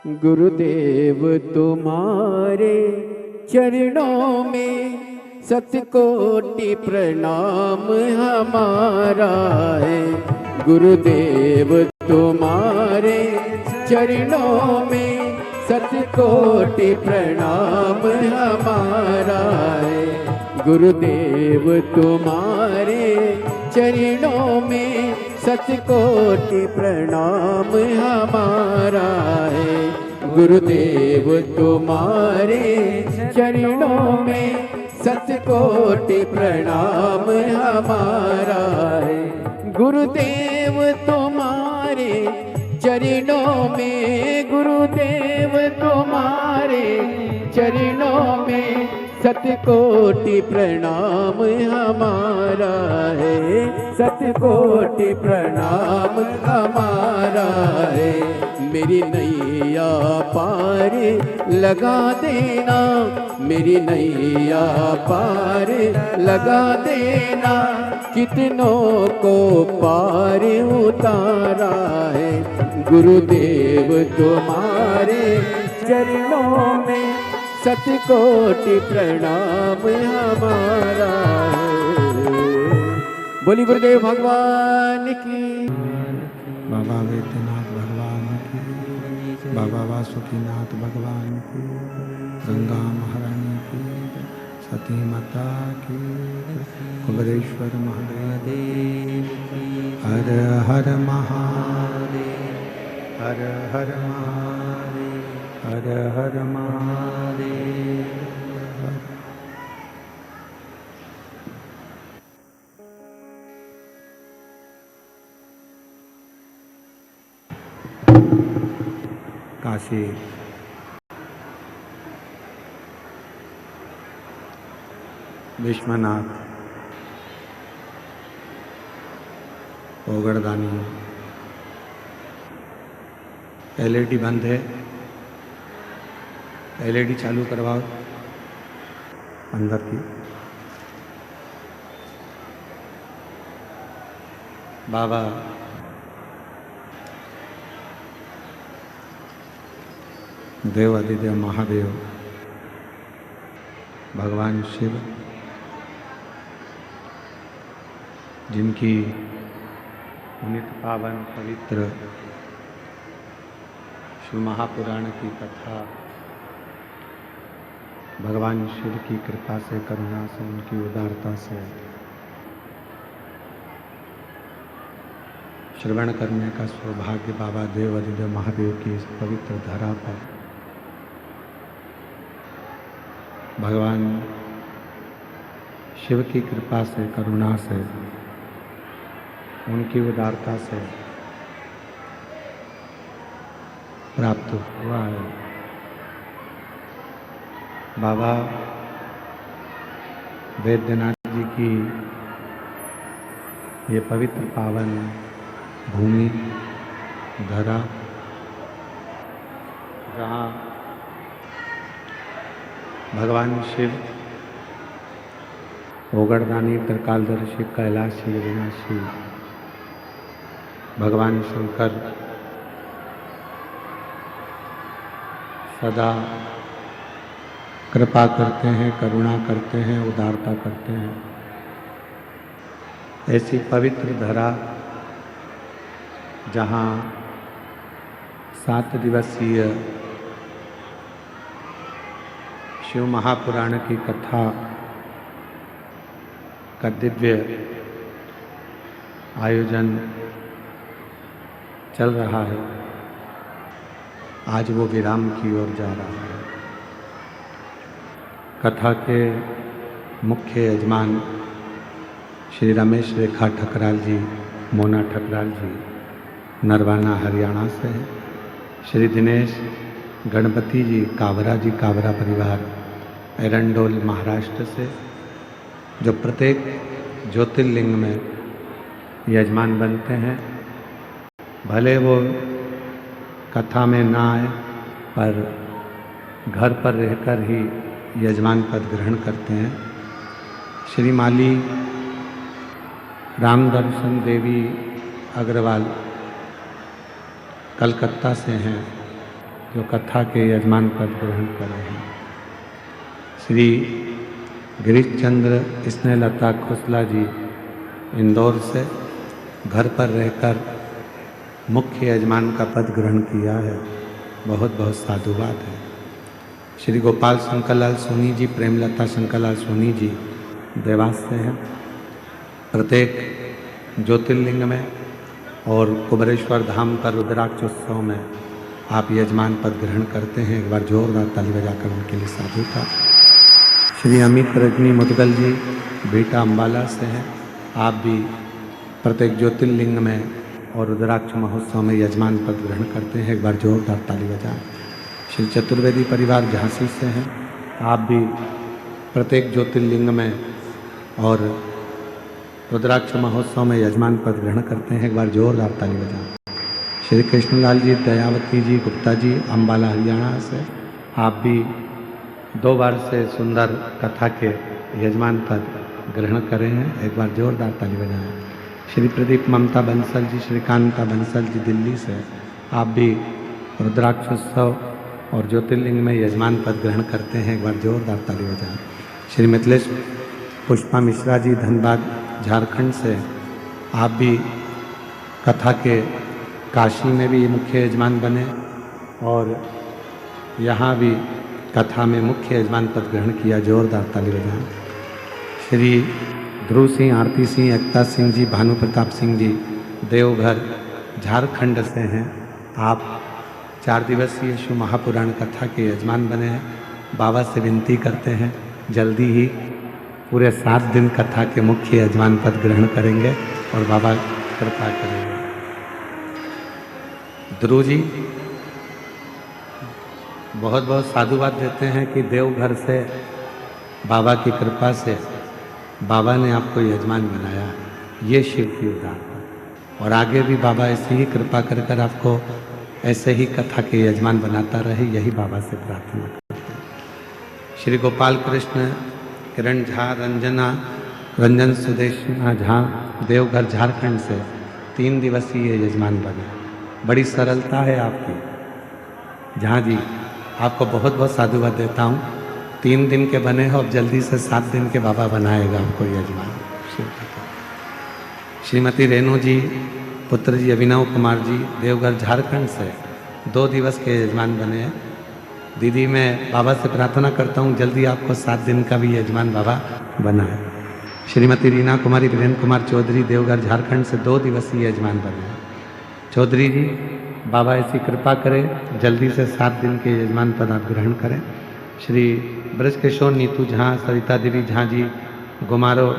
गुरुदेव तुम्हारे चरणों में सतकोटि प्रणाम हमारा है। गुरुदेव तुम्हारे चरणों में सतकोटि प्रणाम हमारा है। गुरुदेव तुम्हारे चरणों में सतकोटि प्रणाम हमारा है। गुरुदेव तुम्हारे चरणों में सतकोटि प्रणाम हमारा है। गुरुदेव तुम्हारे चरणों में, गुरुदेव तुम्हारे चरणों में सतकोटि प्रणाम हमारा है। सतकोटि प्रणाम हमारा है। मेरी नैया पार लगा देना, मेरी नैया पार लगा देना। कितनों को पार उतारा है। गुरुदेव तुम्हारे चरणों में सतकोटि प्रणाम हमारा है। बोली गुरुदेव भगवान की। बाबा वैद्यनाथ भगवान की, बाबा वासुकीनाथ भगवान की, गंगा महारानी की, सती माता की, कुबेरेश्वर महादेव की। हर हर महादेव, हर हर महादेव, हर हर महादेव। काशी विश्वनाथ ओगड़दानी। एलईडी बंद है, एलईडी चालू करवाओ अंदर की। बाबा देवाधिदेव महादेव भगवान शिव, जिनकी पुनित पावन पवित्र शिव महापुराण की कथा भगवान शिव की कृपा से, करुणा से, उनकी उदारता से श्रवण करने का सौभाग्य बाबा देवाधिदेव महादेव की इस पवित्र धरा पर भगवान शिव की कृपा से, करुणा से, उनकी उदारता से प्राप्त हुआ है। बाबा वैद्यनाथ जी की ये पवित्र पावन भूमि धरा, जहाँ भगवान शिव ओगड़दानी, त्रिकालदर्शी, कैलाशी, अविनाशी भगवान शंकर सदा कृपा करते हैं, करुणा करते हैं, उदारता करते हैं। ऐसी पवित्र धरा जहाँ 7 दिवसीय शिव महापुराण की कथा का दिव्य आयोजन चल रहा है, आज वो विराम की ओर जा रहा है। कथा के मुख्य यजमान श्री रमेश रेखा ठकराल जी, मोना ठकराल जी नरवाना हरियाणा से हैं। श्री दिनेश गणपति जी कावरा जी, कावरा परिवार एरंडोल महाराष्ट्र से, जो प्रत्येक ज्योतिर्लिंग में यजमान बनते हैं। भले वो कथा में ना आए पर घर पर रहकर ही यजमान पद ग्रहण करते हैं। श्री माली रामदर्शन देवी अग्रवाल कलकत्ता से हैं, जो कथा के यजमान पद ग्रहण कर रहे हैं। श्री गिरीश चंद्र स्नेहलता खोसला जी इंदौर से घर पर रहकर मुख्य यजमान का पद ग्रहण किया है, बहुत बहुत साधुवाद है। श्री गोपाल शंकरलाल सोनी जी, प्रेमलता शंकरलाल सोनी जी देवास से हैं। प्रत्येक ज्योतिर्लिंग में और कुबरेश्वर धाम पर रुद्राक्षोत्सव में आप यजमान पद ग्रहण करते हैं। एक बार जोरदार ताली बजाकर उनके लिए साधु का। श्री अमित रजनी मुदगल जी बेटा अम्बाला से हैं। आप भी प्रत्येक ज्योतिर्लिंग में और रुद्राक्ष महोत्सव में यजमान पद ग्रहण करते हैं। एक बार जोरदार ताली बजाएं। श्री चतुर्वेदी परिवार झांसी से हैं। आप भी प्रत्येक ज्योतिर्लिंग में और रुद्राक्ष महोत्सव में यजमान पद ग्रहण करते हैं। एक बार जोरदार ताली बजाएं। श्री कृष्णलाल जी, दयावती जी गुप्ता जी अम्बाला हरियाणा से, आप भी 2 बार से सुंदर कथा के यजमान पद ग्रहण करें हैं। एक बार जोरदार ताली बजाएं। श्री प्रदीप ममता बंसल जी, श्रीकांता बंसल जी दिल्ली से, आप भी रुद्राक्षोत्सव और ज्योतिर्लिंग में यजमान पद ग्रहण करते हैं। एक बार जोरदार ताली बजाएं। श्री मिथिलेश पुष्पा मिश्रा जी धनबाद झारखंड से, आप भी कथा के काशी में भी मुख्य यजमान बने और यहाँ भी कथा में मुख्य यजमान पद ग्रहण किया। जोरदार ताली बजाएं। श्री ध्रुव सिंह, आरती सिंह, एकता सिंह जी, भानु प्रताप सिंह जी देवघर झारखंड से हैं। आप 4 दिवसीय शिव महापुराण कथा के यजमान बने हैं। बाबा से विनती करते हैं जल्दी ही पूरे 7 दिन कथा के मुख्य यजमान पद ग्रहण करेंगे और बाबा कृपा करेंगे। ध्रुव जी बहुत बहुत साधुवाद देते हैं कि देवघर से बाबा की कृपा से बाबा ने आपको यजमान बनाया। ये शिव की उदारता, और आगे भी बाबा ऐसी ही कृपा कर कर आपको ऐसे ही कथा के यजमान बनाता रहे, यही बाबा से प्रार्थना करते हैं। श्री गोपाल कृष्ण किरण झा, रंजन सुदेशना झा देवघर झारखंड से 3 दिवसीय यजमान बने। बड़ी सरलता है आपकी झा जी, आपको बहुत बहुत साधुवाद देता हूँ। 3 दिन के बने हो, अब जल्दी से 7 दिन के बाबा बनाएगा आपको यजमान। श्रीमती रेणु जी, पुत्र जी अभिनव कुमार जी देवघर झारखंड से 2 दिवस के यजमान बने हैं। दीदी मैं बाबा से प्रार्थना करता हूँ जल्दी आपको 7 दिन का भी यजमान बाबा बनाए। श्रीमती रीना कुमारी वीरेंद्र कुमार चौधरी देवघर झारखंड से 2 दिवसीय यजमान बने हैं। चौधरी जी बाबा ऐसी कृपा करें जल्दी से 7 दिन के यजमान पद आप ग्रहण करें। श्री ब्रजकिशोर नीतू झा, सरिता देवी झा जी गुमारो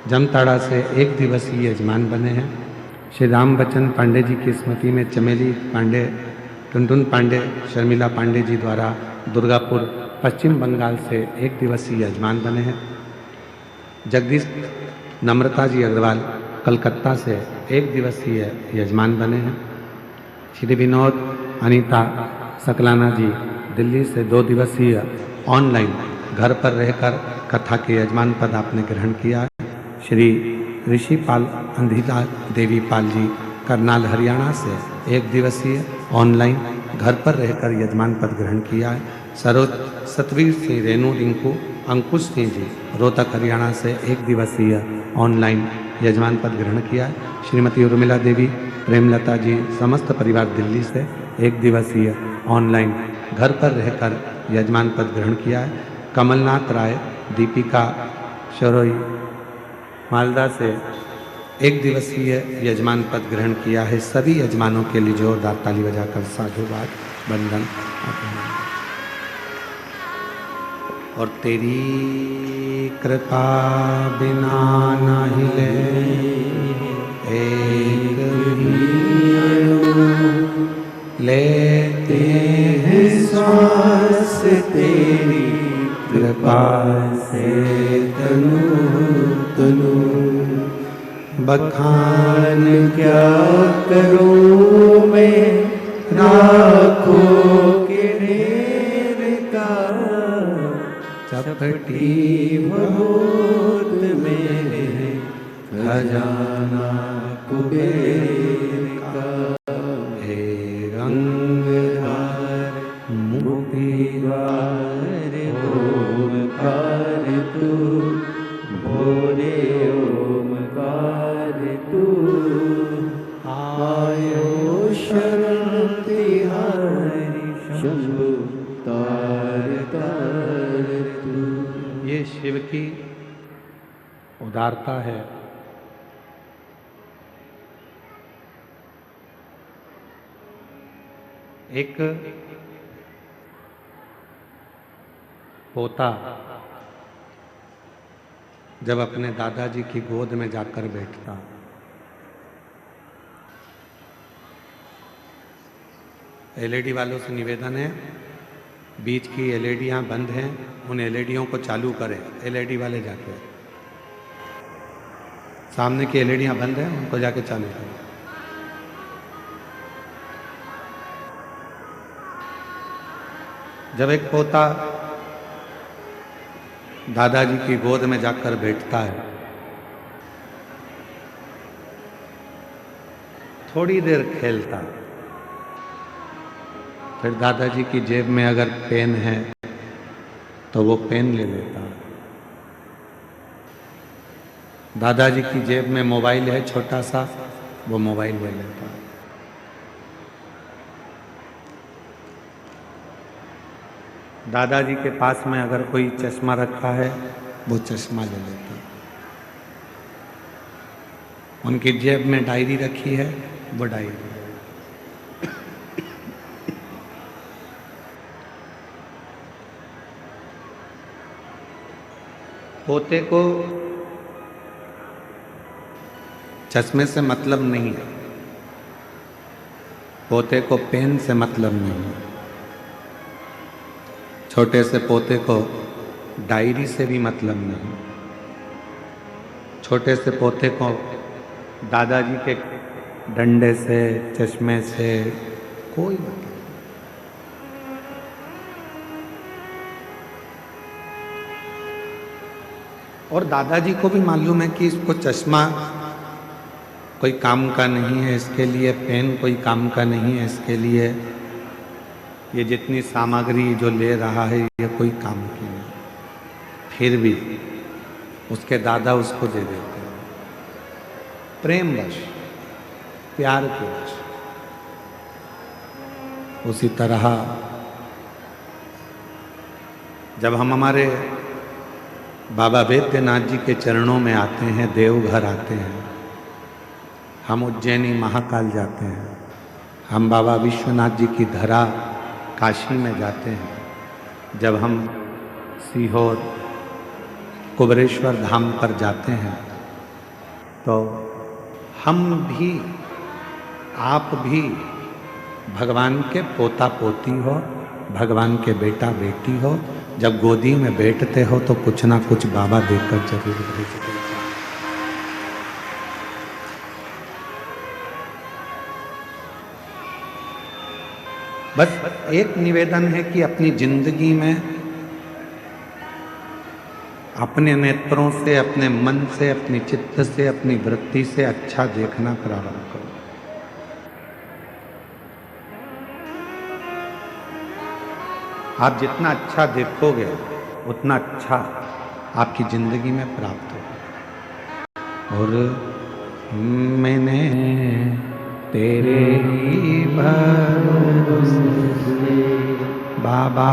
जमताड़ा से 1 दिवसीय यजमान बने हैं। श्री राम बच्चन पांडे जी की स्मृति में चमेली पांडे, टुनटुन पांडे, शर्मिला पांडे जी द्वारा दुर्गापुर पश्चिम बंगाल से 1 दिवसीय यजमान बने हैं। जगदीश नम्रता जी अग्रवाल कलकत्ता से 1 दिवसीय यजमान बने हैं। श्री विनोद अनीता सकलाना जी दिल्ली से 2 दिवसीय ऑनलाइन घर पर रहकर कथा के यजमान पद आपने ग्रहण किया है। श्री ऋषिपाल अंधिता देवी पाल जी करनाल हरियाणा से 1 दिवसीय ऑनलाइन घर पर रहकर यजमान पद ग्रहण किया है। सरोज सतवीर सिंह, रेणु रिंकू, अंकुश सिंह जी रोहतक हरियाणा से 1 दिवसीय ऑनलाइन यजमान पद ग्रहण किया है। श्रीमती उर्मिला देवी, प्रेमलता जी समस्त परिवार दिल्ली से 1 दिवसीय ऑनलाइन घर पर रहकर यजमान पद ग्रहण किया है। कमलनाथ राय, दीपिका शरोई मालदा से 1 दिवसीय यजमान पद ग्रहण किया है। सभी यजमानों के लिए जोरदार ताली बजाकर साधुवाद बंदन। और तेरी कृपा बिना नहीं एक लेते हैं श्वास तेरी कृपा से तनु बखान क्या करूं मैं राखों के ढेर का चपटी बहुत मेरे खजाना कुबेर का। हे रंगधारी की उदारता है, एक पोता जब अपने दादाजी की गोद में जाकर बैठता, एलईडी वालों से निवेदन है, बीच की एलईडियां बंद हैं, उन एलईडियों को चालू करें। एलईडी वाले जाके, सामने की एलईडियां बंद हैं, उनको जाके चालू करें। जब एक पोता दादाजी की गोद में जाकर बैठता है, थोड़ी देर खेलता, फिर दादाजी की जेब में अगर पेन है तो वो पेन ले लेता, दादाजी की जेब में मोबाइल है छोटा सा, वो मोबाइल ले लेता। दादाजी के पास में अगर कोई चश्मा रखा है, वो चश्मा ले लेता। उनकी जेब में डायरी रखी है, वो डायरी। पोते को चश्मे से मतलब नहीं है, पोते को पेन से मतलब नहीं है, छोटे से पोते को डायरी से भी मतलब नहीं, छोटे से पोते को दादाजी के डंडे से, चश्मे से कोई मतलब नहीं। और दादाजी को भी मालूम है कि इसको चश्मा कोई काम का नहीं है, इसके लिए पेन कोई काम का नहीं है, इसके लिए ये जितनी सामग्री जो ले रहा है ये कोई काम की नहीं, फिर भी उसके दादा उसको दे देते हैं, प्रेमवश, प्यार के वश। उसी तरह जब हम हमारे बाबा वैद्यनाथ जी के चरणों में आते हैं, देवघर आते हैं, हम उज्जैनी महाकाल जाते हैं, हम बाबा विश्वनाथ जी की धरा काशी में जाते हैं, जब हम सीहोर कुबरेश्वर धाम पर जाते हैं, तो हम भी, आप भी भगवान के पोता पोती हो, भगवान के बेटा बेटी हो, जब गोदी में बैठते हो तो कुछ ना कुछ बाबा देकर जरूर भेजते हैं। बस एक निवेदन है कि अपनी जिंदगी में अपने नेत्रों से, अपने मन से, अपनी चित्त से, अपनी वृत्ति से अच्छा देखना प्रारंभ करो। आप जितना अच्छा देखोगे उतना अच्छा आपकी जिंदगी में प्राप्त होगा। और मैंने तेरे ही भरोसे बाबा,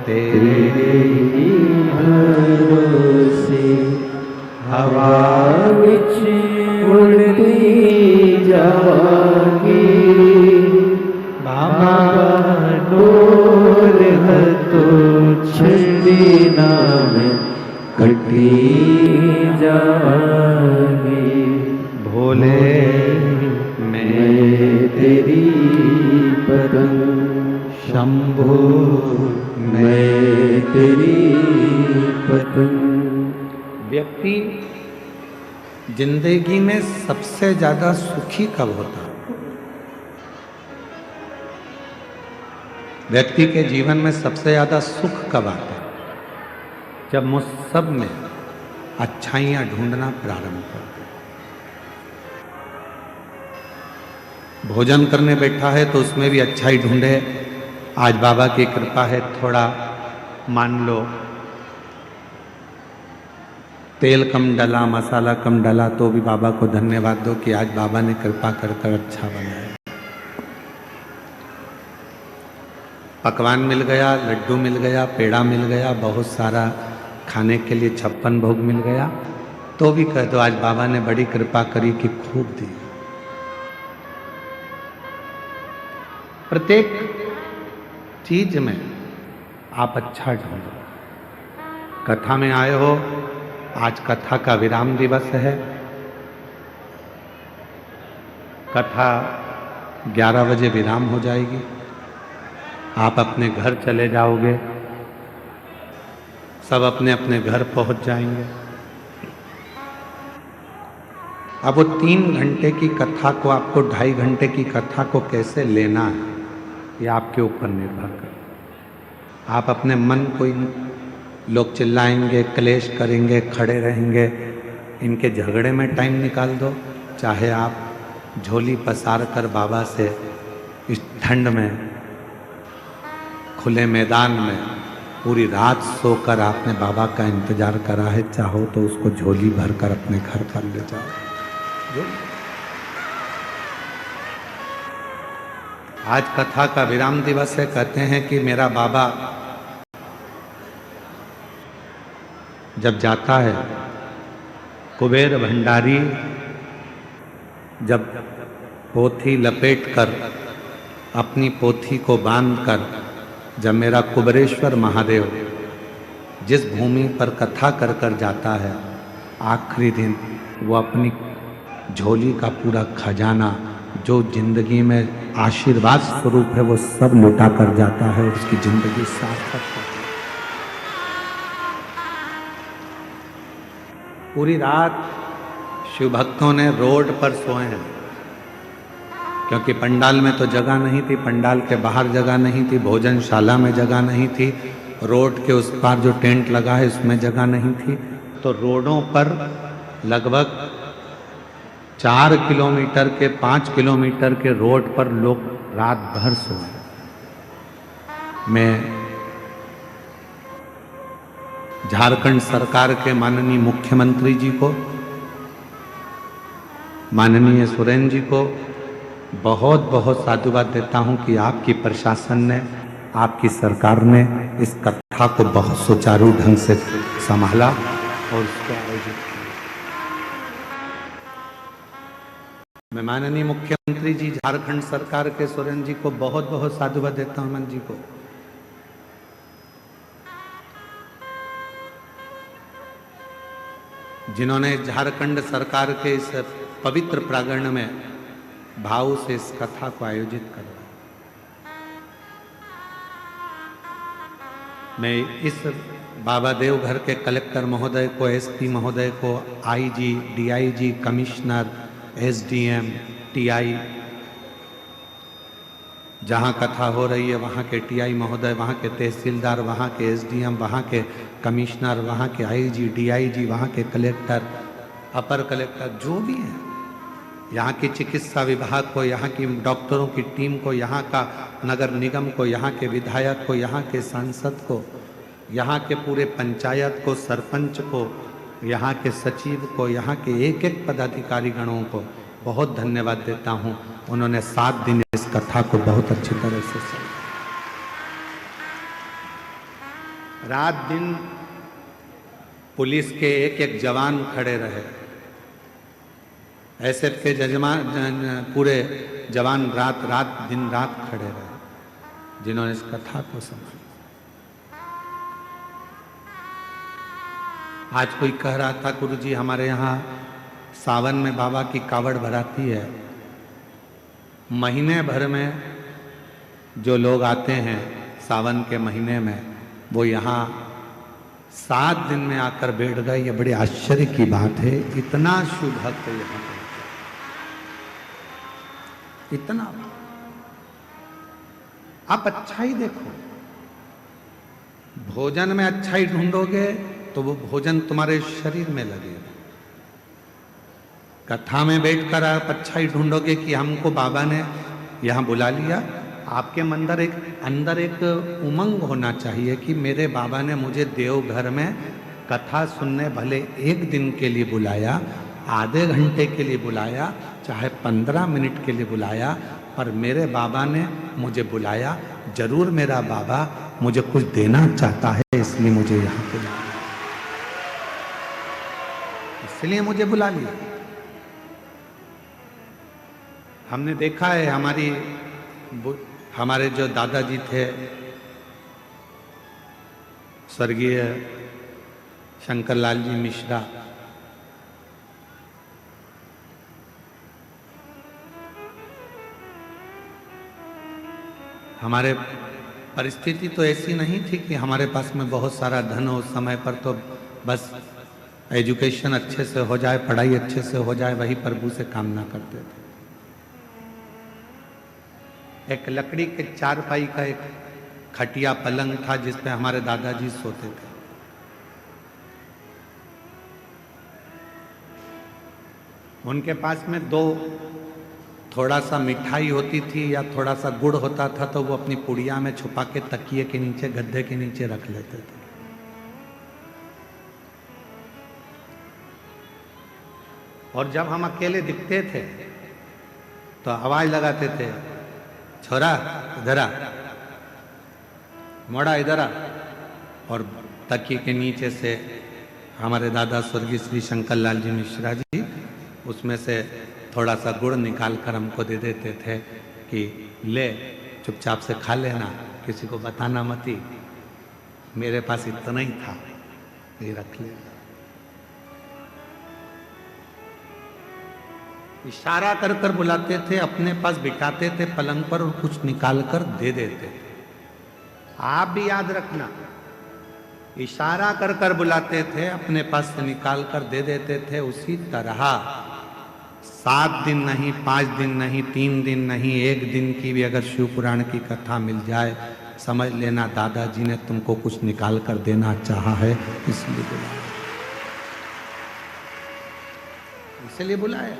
तेरे ही भरोसे हवा विच उड़ती जावांगी बाबा, डोर तो छड़ी नाम कटी जावांगी। भोले मैं तेरी पतंग, शंभो मैं तेरी पतंग। व्यक्ति जिंदगी में सबसे ज्यादा सुखी कब होता है? व्यक्ति के जीवन में सबसे ज्यादा सुख कब आता है? जब मुझ सब में अच्छाइयां ढूंढना प्रारंभ करते। भोजन करने बैठा है तो उसमें भी अच्छाई ढूंढे। आज बाबा की कृपा है, थोड़ा मान लो तेल कम डला, मसाला कम डला, तो भी बाबा को धन्यवाद दो कि आज बाबा ने कृपा कर कर अच्छा बनाया। पकवान मिल गया, लड्डू मिल गया, पेड़ा मिल गया, बहुत सारा खाने के लिए 56 भोग मिल गया तो भी कह दो आज बाबा ने बड़ी कृपा करी कि खूब दी। प्रत्येक चीज में आप अच्छा ढूंढो। कथा में आए हो, आज कथा का विराम दिवस है। कथा 11 बजे विराम हो जाएगी, आप अपने घर चले जाओगे, सब अपने अपने घर पहुंच जाएंगे। अब वो 3 घंटे की कथा को आपको 2.5 घंटे की कथा को कैसे लेना है ये आपके ऊपर निर्भर कर। आप अपने मन को, लोग चिल्लाएंगे, क्लेश करेंगे, खड़े रहेंगे, इनके झगड़े में टाइम निकाल दो। चाहे आप झोली पसार कर बाबा से इस ठंड में खुले मैदान में पूरी रात सोकर आपने बाबा का इंतजार करा है, चाहो तो उसको झोली भरकर अपने घर पर ले जाओ। जो आज कथा का विराम दिवस है, कहते हैं कि मेरा बाबा जब जाता है, कुबेर भंडारी जब पोथी लपेटकर अपनी पोथी को बांधकर जब मेरा कुबेरेश्वर महादेव जिस भूमि पर कथा कर कर जाता है, आखिरी दिन वो अपनी झोली का पूरा खजाना जो जिंदगी में आशीर्वाद स्वरूप है वो सब लुटा कर जाता है, उसकी जिंदगी सार्थक है। पूरी रात शिव भक्तों ने रोड पर सोए हैं, क्योंकि पंडाल में तो जगह नहीं थी, पंडाल के बाहर जगह नहीं थी, भोजनशाला में जगह नहीं थी, रोड के उस पार जो टेंट लगा है उसमें जगह नहीं थी। तो रोडों पर लगभग 4 किलोमीटर के 5 किलोमीटर के रोड पर लोग रात भर सोए। मैं झारखंड सरकार के माननीय मुख्यमंत्री जी को, माननीय सोरेन जी को बहुत बहुत साधुवाद देता हूं कि आपकी प्रशासन ने, आपकी सरकार ने इस कथा को बहुत सुचारू ढंग से संभाला और उसको आयोजित किया। मैं माननीय मुख्यमंत्री जी झारखंड सरकार के सोरेन जी को बहुत बहुत साधुवाद देता हूं, मन जी को। जिन्होंने झारखंड सरकार के इस पवित्र प्रांगण में भाव से इस कथा को आयोजित करवाया। मैं इस बाबा देवघर के कलेक्टर महोदय को, एसपी महोदय को, IG, DIG, commissioner, SDM, TI, जहाँ कथा हो रही है वहाँ के टीआई महोदय, वहाँ के तहसीलदार, वहाँ के एसडीएम, वहाँ के कमिश्नर, वहाँ के आईजी, डीआईजी, वहाँ के कलेक्टर, अपर कलेक्टर, जो भी हैं, यहाँ की चिकित्सा विभाग को, यहाँ की डॉक्टरों की टीम को, यहाँ का नगर निगम को, यहाँ के विधायक को, यहाँ के सांसद को, यहाँ के पूरे पंचायत को, सरपंच को, यहाँ के सचिव को, यहाँ के एक एक पदाधिकारी गणों को बहुत धन्यवाद देता हूँ। उन्होंने 7 दिन इस कथा को बहुत अच्छी तरह से सही, रात दिन पुलिस के एक एक जवान खड़े रहे, एसएफ के जजमान पूरे जवान रात दिन रात खड़े रहे, जिन्होंने इस कथा को संभाला। आज कोई कह रहा था, गुरुजी हमारे यहाँ सावन में बाबा की कावड़ भराती है, महीने भर में जो लोग आते हैं सावन के महीने में वो यहाँ 7 दिन में आकर बैठ गए। ये बड़े आश्चर्य की बात है, इतना शुभ भक्त यहाँ पे, इतना। आप अच्छाई देखो, भोजन में अच्छाई ढूंढोगे तो वो भोजन तुम्हारे शरीर में लगेगा। कथा में बैठकर आप अच्छाई ढूंढोगे कि हमको बाबा ने यहाँ बुला लिया, आपके अंदर एक उमंग होना चाहिए कि मेरे बाबा ने मुझे देवघर में कथा सुनने भले 1 दिन के लिए बुलाया, आधे घंटे के लिए बुलाया, चाहे 15 मिनट के लिए बुलाया, पर मेरे बाबा ने मुझे बुलाया। जरूर मेरा बाबा मुझे कुछ देना चाहता है, इसलिए मुझे यहाँ बुलाया। इसलिए मुझे बुला लिया। हमने देखा है हमारे जो दादाजी थे स्वर्गीय शंकरलाल जी मिश्रा, हमारे परिस्थिति तो ऐसी नहीं थी कि हमारे पास में बहुत सारा धन हो। उस समय पर तो बस एजुकेशन अच्छे से हो जाए, पढ़ाई अच्छे से हो जाए, वही प्रभु से कामना करते थे। एक लकड़ी के चारपाई का एक खटिया पलंग था जिस पे हमारे दादाजी सोते थे। उनके पास में दो थोड़ा सा मिठाई होती थी या थोड़ा सा गुड़ होता था तो वो अपनी पुड़िया में छुपा के तकिए के नीचे, गद्दे के नीचे रख लेते थे। और जब हम अकेले दिखते थे तो आवाज लगाते थे, छोरा इधर आ, मोड़ा इधर आ। और तकिए के नीचे से हमारे दादा स्वर्गीय श्री शंकरलाल जी मिश्रा जी उसमें से थोड़ा सा गुड़ निकाल कर हमको दे देते थे कि ले चुपचाप से खा लेना, किसी को बताना मती, मेरे पास इतना ही था, ये रख ले। इशारा कर कर बुलाते थे, अपने पास बिठाते थे पलंग पर और कुछ निकाल कर दे देते थे। आप भी याद रखना, इशारा कर कर बुलाते थे, अपने पास से निकाल कर दे देते थे। उसी तरह 7 दिन नहीं, 5 दिन नहीं, 3 दिन नहीं, 1 दिन की भी अगर शिव पुराण की कथा मिल जाए, समझ लेना दादाजी ने तुमको कुछ निकाल कर देना चाहा है, इसलिए बुलाया, इसलिए बुलाया।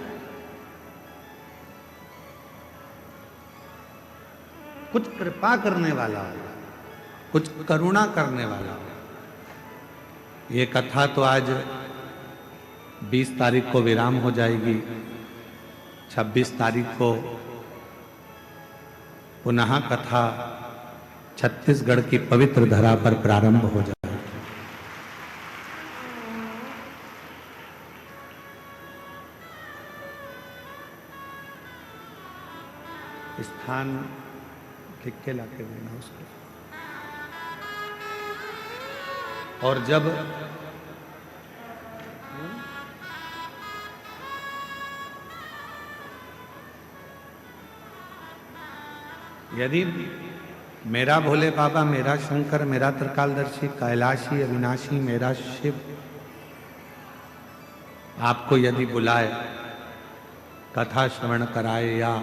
कुछ कृपा करने वाला होगा, कुछ करुणा करने वाला होगा। ये कथा तो आज 20 तारीख को विराम हो जाएगी, 26 तारीख को पुनः कथा छत्तीसगढ़ की पवित्र धरा पर प्रारंभ हो जाएगी। स्थान लिख के लाके देना उसको। और जब यदि मेरा भोले बाबा, मेरा शंकर, मेरा त्रिकालदर्शी, कैलाशी, अविनाशी, मेरा शिव आपको यदि बुलाए, कथा श्रवण कराए या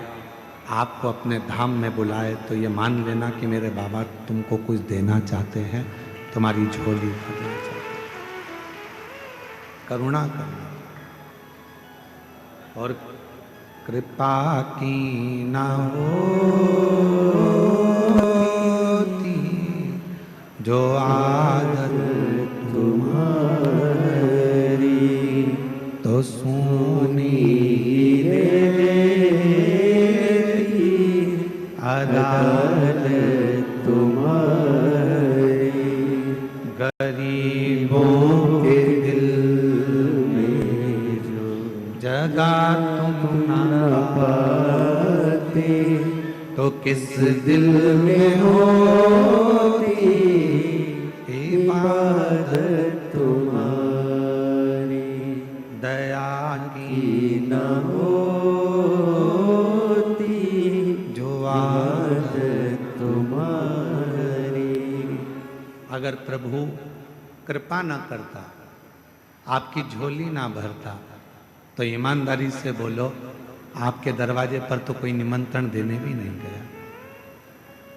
आपको अपने धाम में बुलाए, तो ये मान लेना कि मेरे बाबा तुमको कुछ देना चाहते हैं, तुम्हारी झोली भरना चाहते हैं, करुणा करना। और कृपा की ना होती जो आदत तुम्हारी, तो सुनी रहती अदालत तुम्हारी। गरीबों के दिल में जो जगा तुम ना पाते, तो किस दिल में होती इबादत तुम्हारी। दया की न होती जो आदत तुम्हारी। अगर प्रभु कृपा न करता, आपकी झोली ना भरता, तो ईमानदारी से बोलो, आपके दरवाजे पर तो कोई निमंत्रण देने भी नहीं गया,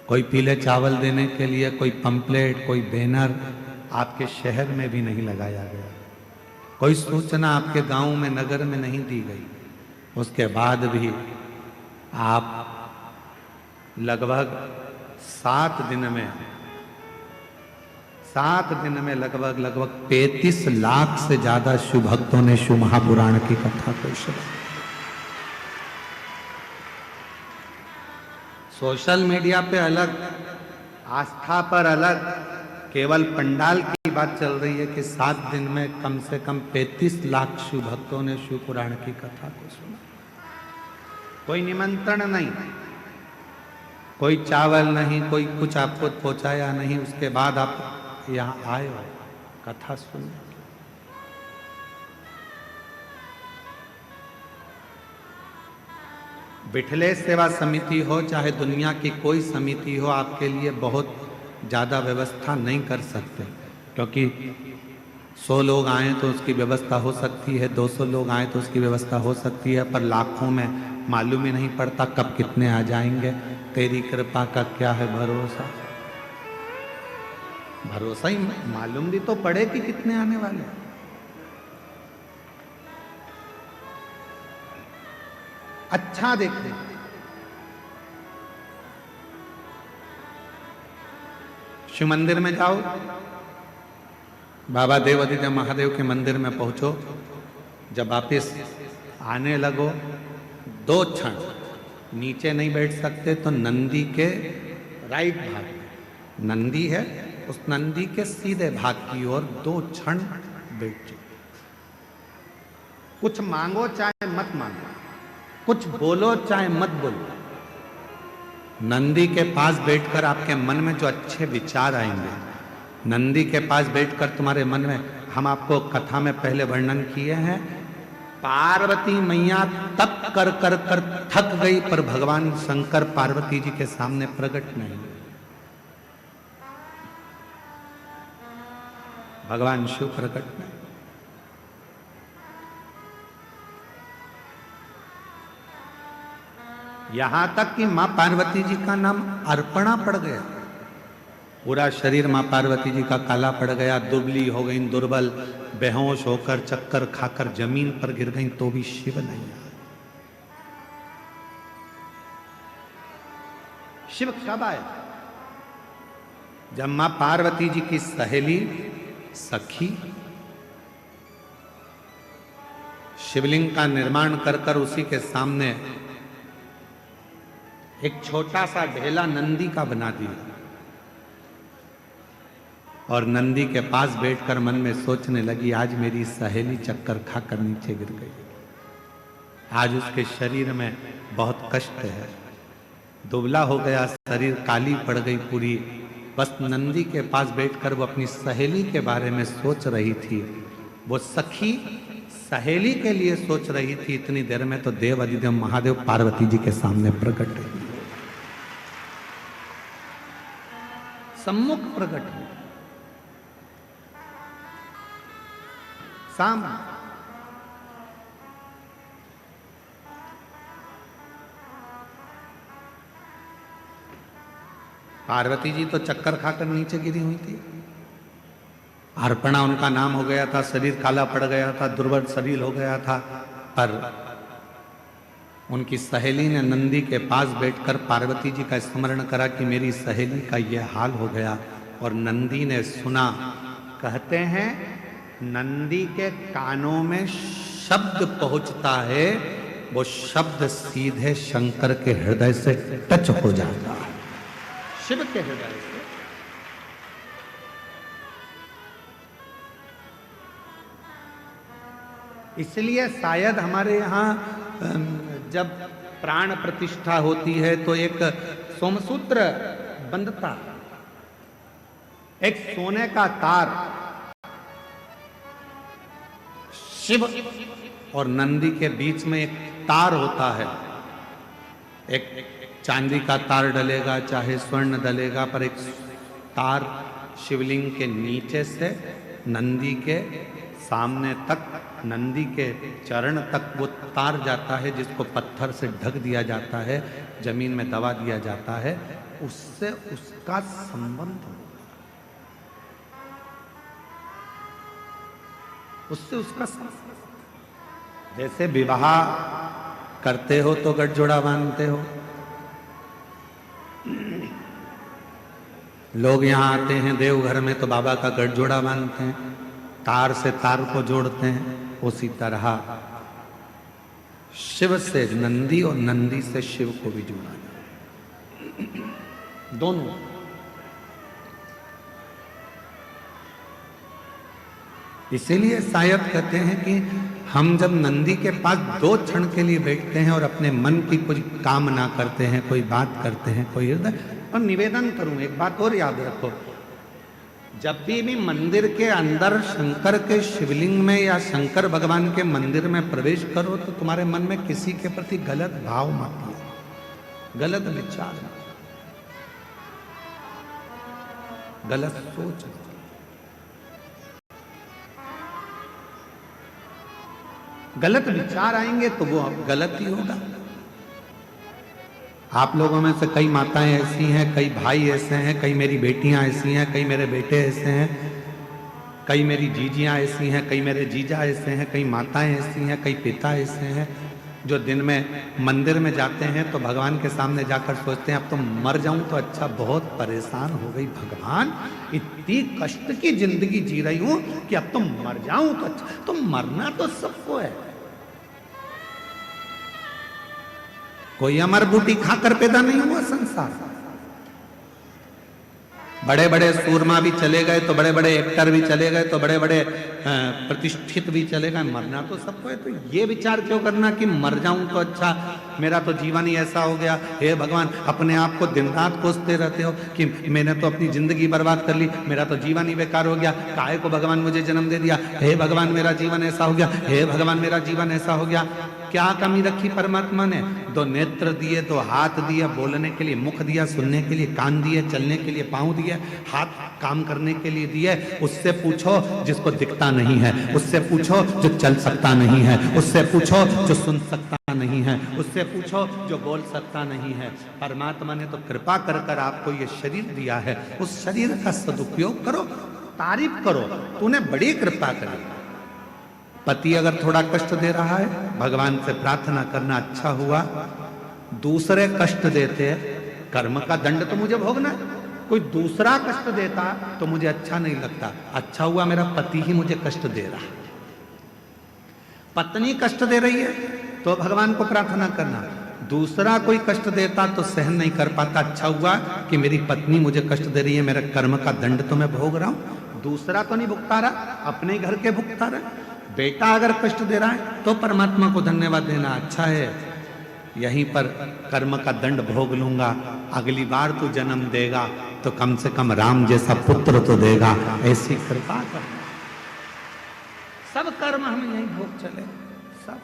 कोई पीले चावल देने के लिए कोई पंपलेट, कोई बैनर आपके शहर में भी नहीं लगाया गया, कोई सूचना आपके गांव में, नगर में नहीं दी गई। उसके बाद भी आप लगभग 7 दिन में लगभग 35 लाख से ज्यादा शिव भक्तों ने शिव महापुराण की कथा को सुना। सोशल मीडिया पे अलग, आस्था पर अलग, केवल पंडाल की बात चल रही है कि 7 दिन में कम से कम 35 लाख शिव भक्तों ने शिव पुराण की कथा को सुना। कोई निमंत्रण नहीं, कोई चावल नहीं, कोई कुछ आपको पहुंचाया नहीं, उसके बाद आप यहाँ आए हो कथा सुनने। बिठले सेवा समिति हो चाहे दुनिया की कोई समिति हो, आपके लिए बहुत ज़्यादा व्यवस्था नहीं कर सकते, क्योंकि 100 लोग आए तो उसकी व्यवस्था हो सकती है, 200 लोग आए तो उसकी व्यवस्था हो सकती है, पर लाखों में मालूम ही नहीं पड़ता कब कितने आ जाएंगे। तेरी कृपा का क्या है भरोसा, भरोसा ही मालूम भी तो पड़े कि कितने आने वाले हैं। अच्छा देखें, शिव मंदिर में जाओ, बाबा देवादिदेव महादेव के मंदिर में पहुंचो, जब वापिस आने लगो 2 क्षण नीचे नहीं बैठ सकते तो नंदी के राइट भाग, नंदी है उस नंदी के सीधे भाग की ओर 2 क्षण बैठ जाओ। कुछ मांगो चाहे मत मांगो, कुछ बोलो चाहे मत बोलो, नंदी के पास बैठकर आपके मन में जो अच्छे विचार आएंगे, नंदी के पास बैठकर तुम्हारे मन में, हम आपको कथा में पहले वर्णन किए हैं, पार्वती मैया तप कर कर कर थक गई पर भगवान शंकर पार्वती जी के सामने प्रकट नहीं। भगवान शिव प्रकट नहीं। यहां तक कि मां पार्वती जी का नाम अर्पणा पड़ गया, पूरा शरीर मां पार्वती जी का काला पड़ गया, दुबली हो गई, दुर्बल, बेहोश होकर चक्कर खाकर जमीन पर गिर गई, तो भी शिव नहीं आए। शिव कब आए? जब मां पार्वती जी की सहेली सखी शिवलिंग का निर्माण कर कर उसी के सामने एक छोटा सा ढेला नंदी का बना दिया और नंदी के पास बैठकर मन में सोचने लगी, आज मेरी सहेली चक्कर खाकर नीचे गिर गई, आज उसके शरीर में बहुत कष्ट है, दुबला हो गया शरीर, काली पड़ गई पूरी। बस नंदी के पास बैठकर वो अपनी सहेली के बारे में सोच रही थी। वो सखी सहेली के लिए सोच रही थी, इतनी देर में तो देव अधिदेव महादेव पार्वती जी के सामने प्रकट हुए, सम्मुख प्रकट हुए सामने। पार्वती जी तो चक्कर खाकर नीचे गिरी हुई थी, अर्पणा उनका नाम हो गया था, शरीर काला पड़ गया था, दुर्बल शरीर हो गया था, पर उनकी सहेली ने नंदी के पास बैठकर पार्वती जी का स्मरण करा कि मेरी सहेली का यह हाल हो गया, और नंदी ने सुना। कहते हैं नंदी के कानों में शब्द पहुंचता है, वो शब्द सीधे शंकर के हृदय से टच हो जाता है, शिव के हृदय से। इसलिए शायद हमारे यहाँ जब प्राण प्रतिष्ठा होती है तो एक सोमसूत्र बंधता, एक सोने का तार शिव और नंदी के बीच में एक तार होता है, एक चांदी का तार डलेगा चाहे स्वर्ण डलेगा, पर एक तार शिवलिंग के नीचे से नंदी के सामने तक, नंदी के चरण तक वो तार जाता है, जिसको पत्थर से ढक दिया जाता है, जमीन में दबा दिया जाता है, उससे उसका संबंध होगा, उससे उसका संबंध। जैसे विवाह करते हो तो गठजोड़ा बांधते हो, लोग यहाँ आते हैं देवघर में तो बाबा का गठजोड़ा बांधते हैं, तार से तार को जोड़ते हैं। उसी तरह शिव से नंदी और नंदी से शिव को भी जोड़ा जाए, दोनों। इसीलिए शायद कहते हैं कि हम जब नंदी के पास 2 क्षण के लिए बैठते हैं और अपने मन की कुछ कामना करते हैं, कोई बात करते हैं, कोई हृदय। और निवेदन करूं, एक बात और याद रखो, जब भी मंदिर के अंदर शंकर के शिवलिंग में या शंकर भगवान के मंदिर में प्रवेश करो तो तुम्हारे मन में किसी के प्रति गलत भाव मत लो, गलत विचार मत लो, गलत सोच मत लो। गलत विचार आएंगे तो वो गलत ही होगा। आप लोगों में से कई माताएं ऐसी हैं, कई भाई ऐसे हैं, कई मेरी बेटियां ऐसी हैं, कई मेरे बेटे ऐसे हैं, कई मेरी जीजियां ऐसी हैं, कई मेरे जीजा ऐसे हैं, कई माताएं ऐसी हैं, कई पिता ऐसे हैं जो दिन में मंदिर में जाते हैं तो भगवान के सामने जाकर सोचते हैं अब तो मर जाऊं तो अच्छा, बहुत परेशान हो गई भगवान, इतनी कष्ट की जिंदगी जी रही हूं कि अब तो मर जाऊं तो अच्छा। तो मरना तो सबको है, कोई अमर बूटी खाकर पैदा नहीं हुआ संसार। बड़े बड़े सूरमा भी चले गए तो बड़े बड़े एक्टर भी चले गए तो बड़े बड़े प्रतिष्ठित भी चले गए, मरना तो सबको है। तो ये विचार क्यों करना कि मर जाऊं तो अच्छा, मेरा तो जीवन ही ऐसा हो गया। हे भगवान, अपने आप को दिन रात कोसते रहते हो कि मैंने तो अपनी जिंदगी बर्बाद कर ली, मेरा तो जीवन ही बेकार हो गया, काहे को भगवान मुझे जन्म दे दिया, हे भगवान मेरा जीवन ऐसा हो गया, हे भगवान मेरा जीवन ऐसा हो गया। क्या कमी रखी परमात्मा ने? 2 नेत्र दिए, 2 हाथ दिए बोलने के लिए, मुख दिया सुनने के लिए, कान दिए चलने के लिए, पांव दिए, हाथ काम करने के लिए दिए। उससे पूछो जिसको दिखता नहीं है, उससे पूछो जो चल सकता नहीं है, उससे पूछो जो सुन सकता नहीं है, उससे पूछो जो बोल सकता नहीं है। परमात्मा ने तो कृपा कर कर आपको ये शरीर दिया है, उस शरीर का सदुपयोग करो, तारीफ करो, तूने बड़ी कृपा करी। पति अगर थोड़ा कष्ट दे रहा है, भगवान से प्रार्थना करना अच्छा हुआ, दूसरे कष्ट देते, कर्म का दंड तो मुझे भोगना है, कोई दूसरा कष्ट देता तो मुझे अच्छा नहीं लगता, अच्छा हुआ मेरा पति ही मुझे कष्ट दे रहा है। पत्नी कष्ट दे रही है तो भगवान को प्रार्थना करना, दूसरा कोई कष्ट देता तो सहन नहीं कर पाता, अच्छा हुआ कि मेरी पत्नी मुझे कष्ट दे रही है, मेरा कर्म का दंड तो मैं भोग रहा हूं, दूसरा तो नहीं भुगता रहा, अपने घर के भुगता रहा। बेटा अगर कष्ट दे रहा है तो परमात्मा को धन्यवाद देना, अच्छा है यहीं पर कर्म का दंड भोग लूंगा, अगली बार तू जन्म देगा तो कम से कम राम जैसा पुत्र तो देगा, ऐसी कृपा कर। सब कर्म हमें यहीं भोग चले, सब।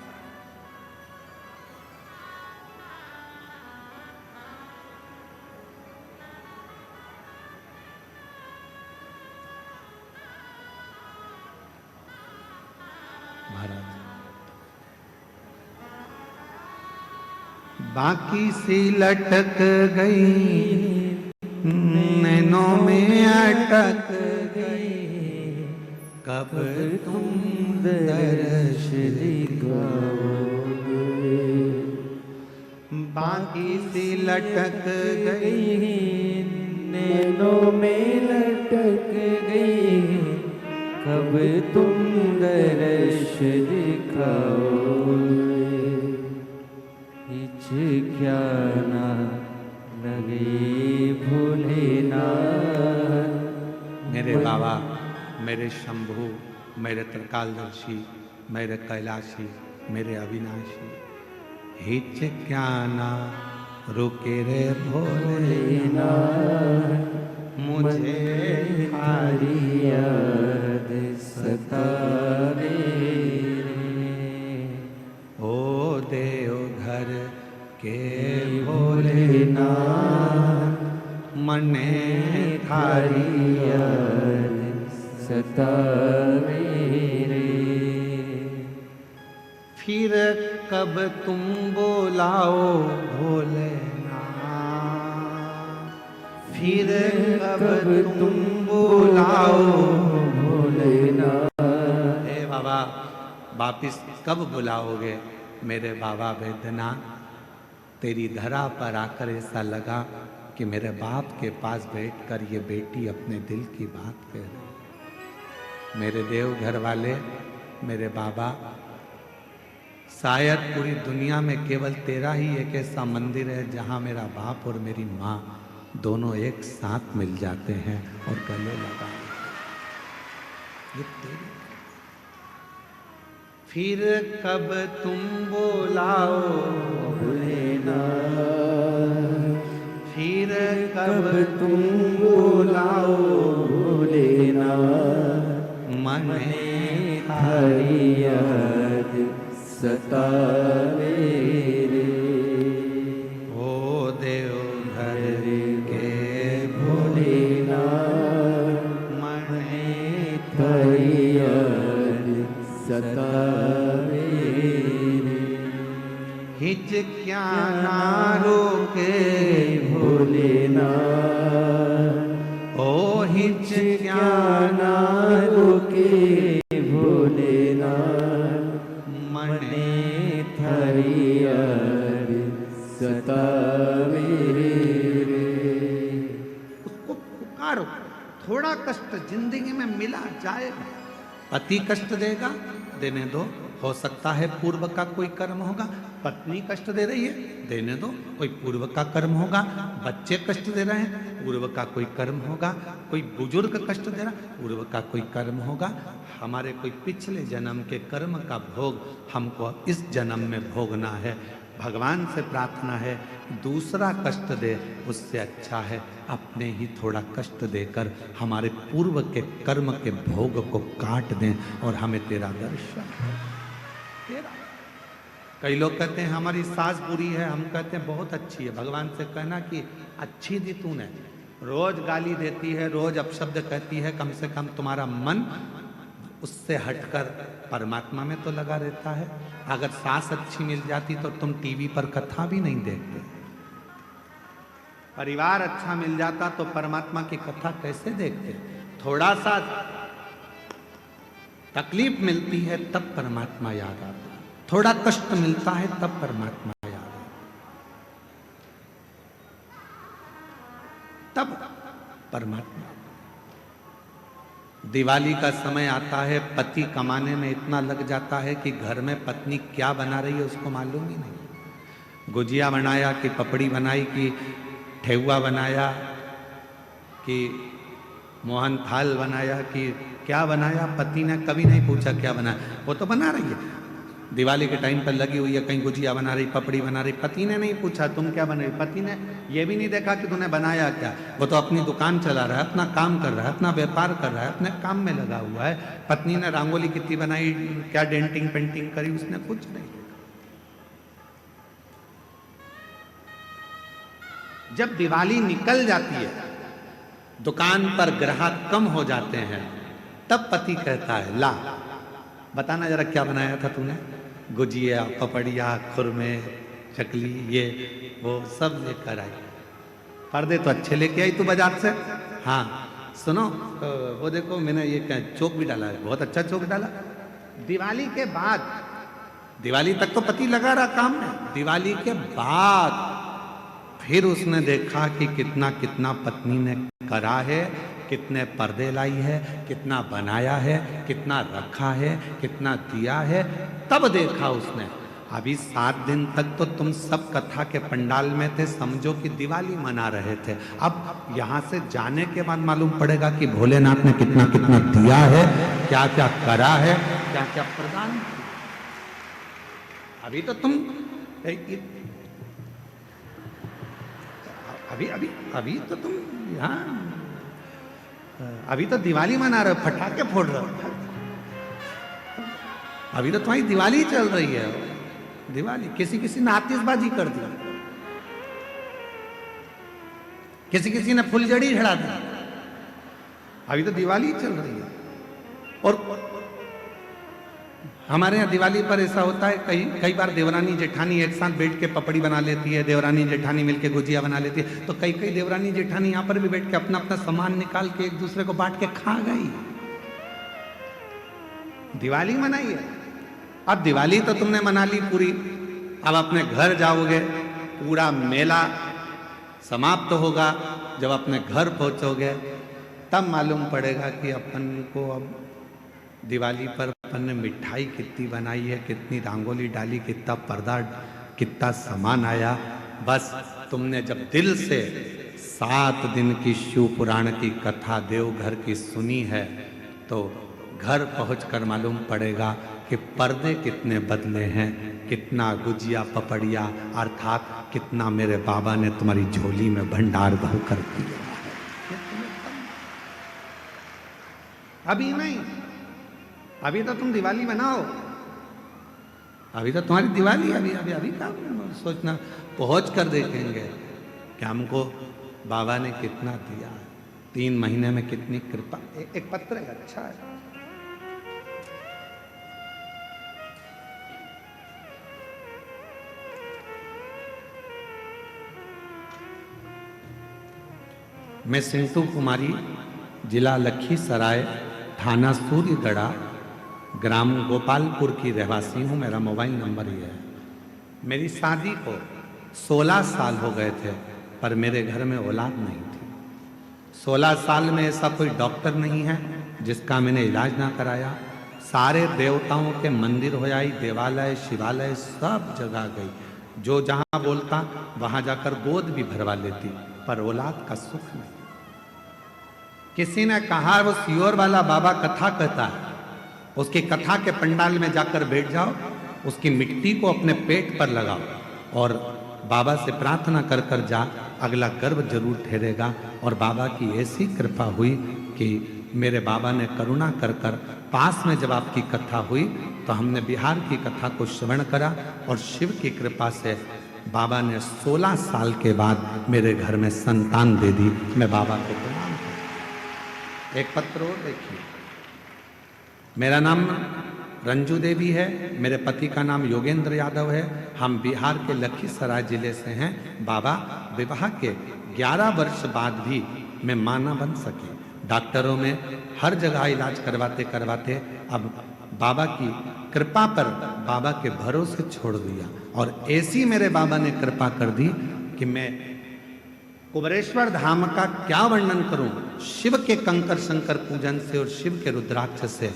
बाकी सी लटक गई नैनों में अटक गई, कब तुम दर्श दिखाओगे। बाकी सी लटक गई नैनों में लटक गई, कब तुम दर्श दिखाओगे। क्या ना लगे भोलेनाथ। मेरे बाबा, मेरे शंभु, मेरे त्रिकालदर्शी, मेरे कैलाशी, मेरे अविनाशी, हिच क्या ना रुके रे भोलेनाथ, मुझे थारी याद सतावे ओ देवघर के भोलेनाथ, मने थारी याद सतावे रे। फिर कब तुम बोलाओ भोलेनाथ, फिर कब तुम बोलाओ भोलेनाथ। हे बाबा, वापिस कब बुलाओगे मेरे बाबा वैद्यनाथ। तेरी धरा पर आकर ऐसा लगा कि मेरे बाप के पास बैठकर ये बेटी अपने दिल की बात कह रही। मेरे देवघर वाले, मेरे बाबा, शायद पूरी दुनिया में केवल तेरा ही एक ऐसा मंदिर है जहां मेरा बाप और मेरी माँ दोनों एक साथ मिल जाते हैं और गले लगा। ये तेरी फिर कब तुम बोलाओ भोलेनाथ, फिर कब तुम बुलाओ भोलेनाथ, मने थारी याद सतावे रे। ओ देवघर के भोलेनाथ, मने थारी याद सतावे रे। हिच क्या ना रोके भोलेनाथ, ओ हिच क्या ना रोके भोलेनाथ, मने थारी याद सतावे रे। उसको पुकारो, थोड़ा कष्ट जिंदगी में मिला जाएगा। पति कष्ट देगा, देने दो, हो सकता है पूर्व का कोई कर्म होगा। पत्नी कष्ट दे रही है, देने दो, कोई पूर्व का कर्म होगा। बच्चे कष्ट दे रहे हैं, पूर्व का कोई कर्म होगा। कोई बुजुर्ग कष्ट दे रहा, पूर्व का कोई कर्म होगा। हमारे कोई पिछले जन्म के कर्म का भोग हमको इस जन्म में भोगना है। भगवान से प्रार्थना है, दूसरा कष्ट दे उससे अच्छा है अपने ही थोड़ा कष्ट देकर हमारे पूर्व के कर्म के भोग को काट दें और हमें तेरा दर्शन तेरा। कई लोग कहते हैं हमारी सास बुरी है, हम कहते हैं बहुत अच्छी है। भगवान से कहना कि अच्छी दी तूने, रोज गाली देती है, रोज अपशब्द कहती है, कम से कम तुम्हारा मन उससे हटकर परमात्मा में तो लगा रहता है। अगर सास अच्छी मिल जाती तो तुम टीवी पर कथा भी नहीं देखते। परिवार अच्छा मिल जाता तो परमात्मा की कथा कैसे देखते। थोड़ा सा तकलीफ मिलती है तब परमात्मा याद आता है, थोड़ा कष्ट मिलता है तब परमात्मा याद आता है, तब परमात्मा। दिवाली का समय आता है, पति कमाने में इतना लग जाता है कि घर में पत्नी क्या बना रही है उसको मालूम ही नहीं। गुजिया बनाया कि पपड़ी बनाई कि ठेहुआ बनाया कि मोहन थाल बनाया कि क्या बनाया, पति ने कभी नहीं पूछा क्या बनाया, वो तो बना रही है। दिवाली के टाइम पर लगी हुई है, कहीं गुजिया बना रही, पपड़ी बना रही, पति ने नहीं पूछा तुम क्या बना रही। पति ने ये भी नहीं देखा कि तूने बनाया क्या। वो तो अपनी दुकान चला रहा है, अपना काम कर रहा है, अपना व्यापार कर रहा है, अपने काम में लगा हुआ है। पत्नी ने रंगोली कितनी बनाई, क्या डेंटिंग पेंटिंग करी, उसने कुछ नहीं देखा। जब दिवाली निकल जाती है, दुकान पर ग्राहक कम हो जाते हैं, तब पति कहता है ला बताना जरा क्या बनाया था तूने। गुजिया, पपड़िया, खुरमे, चकली, ये वो सब लेकर आई। पर्दे तो अच्छे लेके आई तू बाजार से। हाँ सुनो, वो देखो मैंने ये चौक भी डाला है, बहुत अच्छा चौक डाला। दिवाली के बाद, दिवाली तक तो पति लगा रहा काम में, दिवाली के बाद फिर उसने देखा कि कितना कितना पत्नी ने करा है, कितने पर्दे लाई है, कितना बनाया है, कितना रखा है, कितना दिया है। तब देखा उसने अभी 7 दिन तक तो तुम सब कथा के पंडाल में थे, समझो कि दिवाली मना रहे थे। अब यहाँ से जाने के बाद मालूम पड़ेगा कि भोलेनाथ ने कितना कितना दिया है, क्या क्या करा है, क्या क्या प्रदान किया। अभी तो तुम अभी तो तुम यहाँ अभी तो दिवाली मना रहे हो, पटाखे फोड़ रहे हो। अभी तो तुम्हारी दिवाली चल रही है। दिवाली किसी किसी ने आतिशबाजी कर दी, किसी किसी ने फुलझड़ी चढ़ा दी। अभी तो दिवाली चल रही है। और हमारे यहाँ दिवाली पर ऐसा होता है, कई बार देवरानी जेठानी एक साथ बैठ के पपड़ी बना लेती है, देवरानी जेठानी मिलके गुजिया बना लेती है। तो कई देवरानी जेठानी यहाँ पर भी बैठ के अपना अपना सामान निकाल के एक दूसरे को बांट के खा गई। दिवाली मनाई है। अब दिवाली तो तुमने मना ली पूरी, अब अपने घर जाओगे, पूरा मेला समाप्त होगा। जब अपने घर पहुंचोगे तब मालूम पड़ेगा कि अपन को अब दिवाली पर अपन ने मिठाई कितनी बनाई है, कितनी रंगोली डाली, कितना पर्दा, कितना सामान आया। बस तुमने जब दिल से 7 दिन की शिव पुराण की कथा देवघर की सुनी है तो घर पहुंचकर मालूम पड़ेगा कि पर्दे कितने बदले हैं, कितना गुजिया पपड़िया अर्थात कितना मेरे बाबा ने तुम्हारी झोली में भंडार भर कर दिया है। अभी नहीं, अभी तो तुम दिवाली मनाओ, अभी तो तुम्हारी दिवाली, अभी अभी अभी का सोचना, पहुंच कर देखेंगे कि हमको बाबा ने कितना दिया, 3 महीने में कितनी कृपा। एक पत्र है, अच्छा है। मैं सिंटू कुमारी, जिला लखीसराय, थाना सूर्यगढ़ा, ग्राम गोपालपुर की रहवासी हूँ। मेरा मोबाइल नंबर ये है। मेरी शादी को 16 साल हो गए थे, पर मेरे घर में औलाद नहीं थी। 16 साल में ऐसा कोई डॉक्टर नहीं है जिसका मैंने इलाज ना कराया। सारे देवताओं के मंदिर हो आई, देवालय शिवालय सब जगह गई, जो जहाँ बोलता वहाँ जाकर गोद भी भरवा लेती, पर औलाद का सुख नहीं। किसी ने कहा वो सियोर वाला बाबा कथा कहता है, उसकी कथा के पंडाल में जाकर बैठ जाओ, उसकी मिट्टी को अपने पेट पर लगाओ और बाबा से प्रार्थना कर कर जा, अगला गर्भ जरूर ठहरेगा। और बाबा की ऐसी कृपा हुई कि मेरे बाबा ने करुणा कर कर पास में जब आपकी कथा हुई तो हमने बिहार की कथा को श्रवण करा और शिव की कृपा से बाबा ने 16 साल के बाद मेरे घर में संतान दे दी। मैं बाबा को प्रणाम करता। एक पत्र और देखिए। मेरा नाम रंजू देवी है, मेरे पति का नाम योगेंद्र यादव है। हम बिहार के लखीसराय जिले से हैं। बाबा, विवाह के 11 वर्ष बाद भी मैं मां न बन सके। डॉक्टरों में हर जगह इलाज करवाते करवाते अब बाबा की कृपा पर बाबा के भरोसे छोड़ दिया। और ऐसी मेरे बाबा ने कृपा कर दी कि मैं कुबरेश्वर धाम का क्या वर्णन करूं। शिव के कंकर शंकर पूजन से और शिव के रुद्राक्ष से,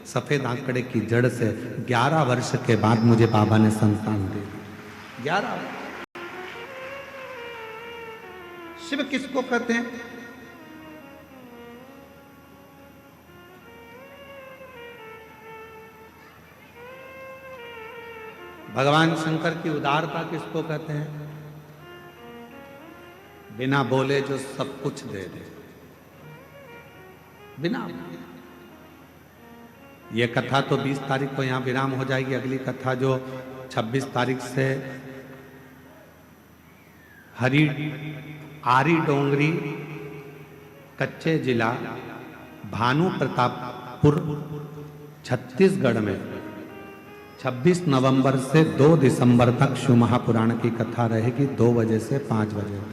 सफेद आंकड़े की जड़ से 11 वर्ष के बाद मुझे बाबा ने संतान दे दी। 11। शिव किसको कहते हैं? भगवान शंकर की उदारता किसको कहते हैं? बिना बोले जो सब कुछ दे दे, बिना। ये कथा तो 20 तारीख को यहाँ विराम हो जाएगी। अगली कथा जो 26 तारीख से आरी डोंगरी, कच्चे जिला, भानु प्रतापपुर, छत्तीसगढ़ में 26 नवंबर से 2 दिसंबर तक शिव महापुराण की कथा रहेगी, 2 बजे से 5 बजे तक।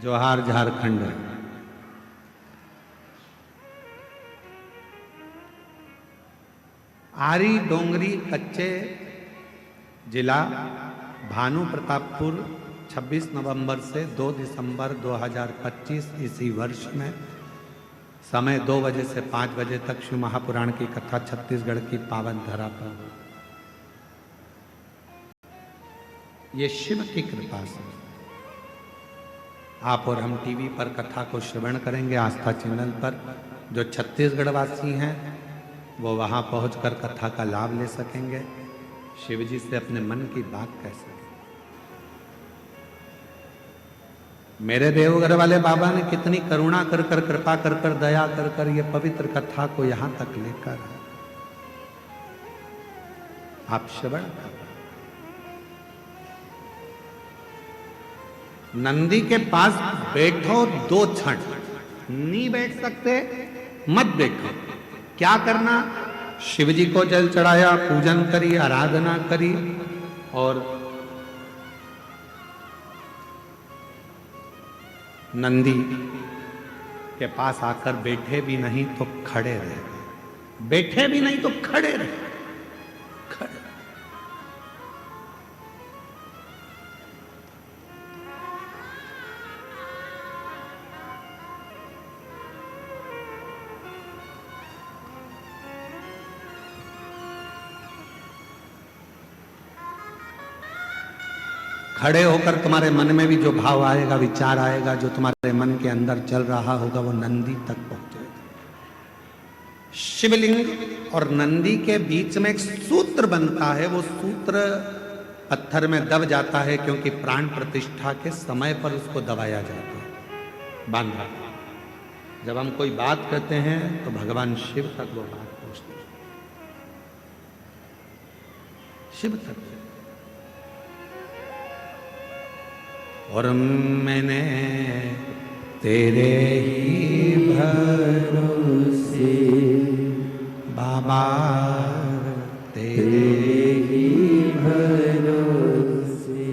जोहार झारखंड। आरी डोंगरी, कच्चे जिला, भानु प्रतापपुर, 26 नवंबर से 2 दिसंबर 2025 इसी वर्ष में, समय 2 बजे से 5 बजे तक शिव महापुराण की कथा छत्तीसगढ़ की पावन धरा पर। ये शिव की कृपा से आप और हम टीवी पर कथा को श्रवण करेंगे, आस्था चैनल पर। जो छत्तीसगढ़ वासी हैं वो वहां पहुंचकर कथा का लाभ ले सकेंगे, शिव जी से अपने मन की बात कह सकेंगे। मेरे देवघर वाले बाबा ने कितनी करुणा कर कर, कृपा कर कर, दया कर कर ये पवित्र कथा को यहां तक लेकर आप श्रवण करें। नंदी के पास बैठो 2 क्षण, नहीं बैठ सकते मत बैठो। क्या करना? शिव जी को जल चढ़ाया, पूजन करी, आराधना करी और नंदी के पास आकर बैठे भी नहीं तो खड़े रहे, बैठे भी नहीं तो खड़े रहे, खड़े। खड़े होकर तुम्हारे मन में भी जो भाव आएगा, विचार आएगा, जो तुम्हारे मन के अंदर चल रहा होगा, वो नंदी तक पहुंचेगा। शिवलिंग और नंदी के बीच में एक सूत्र बनता है, वो सूत्र पत्थर में दब जाता है, क्योंकि प्राण प्रतिष्ठा के समय पर उसको दबाया जाता है, बांधा। जब हम कोई बात कहते हैं तो भगवान शिव तक वो बात पहुंचती है, शिव तक। और मैंने तेरे ही भरोसे बाबा, तेरे ही भरोसे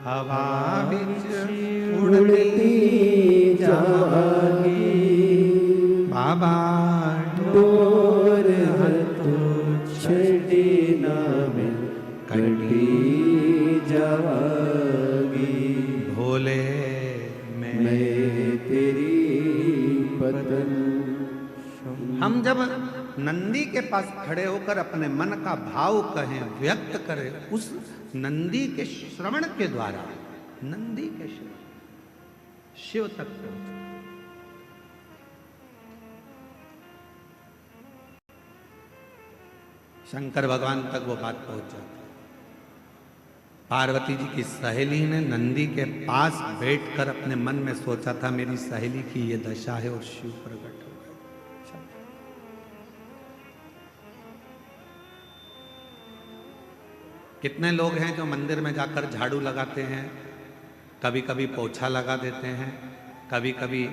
हवा बिच उड़ती जागी बाबा, डोर हथों छड़ी ना मिल कटी जागी। भोले मैं तेरी बदन। हम जब नंदी के पास खड़े होकर अपने मन का भाव कहें, व्यक्त करें, उस नंदी के श्रवण के द्वारा, नंदी के श्रवण शिव तक पहुंचे। शंकर भगवान तक वो बात पहुंच जाती। पार्वती जी की सहेली ने नंदी के पास बैठकर अपने मन में सोचा था, मेरी सहेली की ये दशा है, और शिव प्रकट हो गए। कितने लोग हैं जो मंदिर में जाकर झाड़ू लगाते हैं, कभी कभी पोछा लगा देते हैं, कभी कभी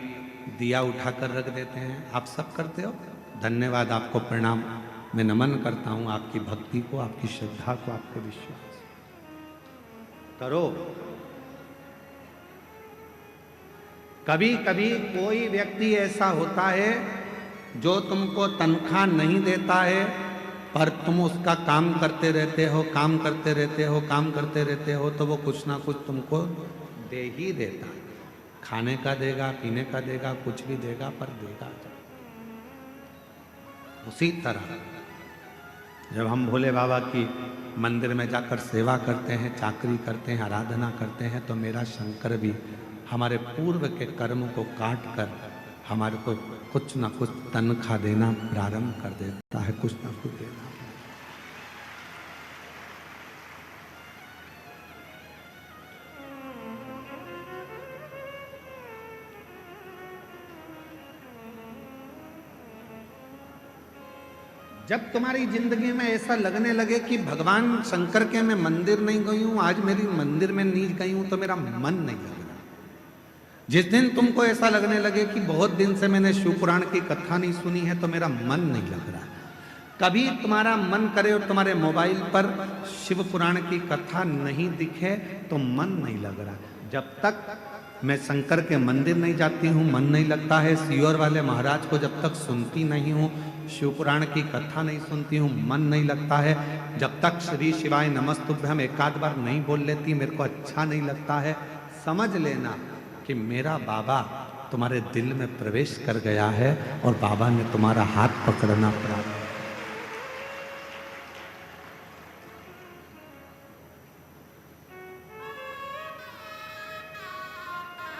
दिया उठाकर रख देते हैं। आप सब करते हो, धन्यवाद, आपको प्रणाम, मैं नमन करता हूं आपकी भक्ति को, आपकी श्रद्धा को, आपके विश्वास करो। कभी कभी कोई व्यक्ति ऐसा होता है जो तुमको तनख्वाह नहीं देता है, पर तुम उसका काम करते रहते हो, काम करते रहते हो, काम करते रहते हो, तो वो कुछ ना कुछ तुमको दे ही देता है। खाने का देगा, पीने का देगा, कुछ भी देगा, पर देगा। उसी तरह जब हम भोले बाबा की मंदिर में जाकर सेवा करते हैं, चाकरी करते हैं, आराधना करते हैं, तो मेरा शंकर भी हमारे पूर्व के कर्म को काट कर हमारे को कुछ ना कुछ तनख्वाह देना प्रारंभ कर देता है, कुछ ना कुछ देना। जब तुम्हारी जिंदगी में ऐसा लगने लगे कि भगवान शंकर के मैं मंदिर नहीं गई हूं, आज मेरी मंदिर में नहीं गई हूं, तो मेरा मन नहीं लग रहा। जिस दिन तुमको ऐसा लगने लगे कि बहुत दिन से मैंने शिव पुराण की कथा नहीं सुनी है, तो मेरा मन नहीं लग रहा। कभी तुम्हारा मन करे और तुम्हारे मोबाइल पर शिव पुराण की कथा नहीं दिखे, तो मन नहीं लग रहा। जब तक मैं शंकर के मंदिर नहीं जाती हूँ, मन नहीं लगता है। सीहोर वाले महाराज को जब तक सुनती नहीं हूँ, शिव पुराण की कथा नहीं सुनती हूँ, मन नहीं लगता है। जब तक श्री शिवाय नमस्तुभ्यम एक आध बार नहीं बोल लेती, मेरे को अच्छा नहीं लगता है। समझ लेना कि मेरा बाबा तुम्हारे दिल में प्रवेश कर गया है और बाबा ने तुम्हारा हाथ पकड़ना प्रारंभ।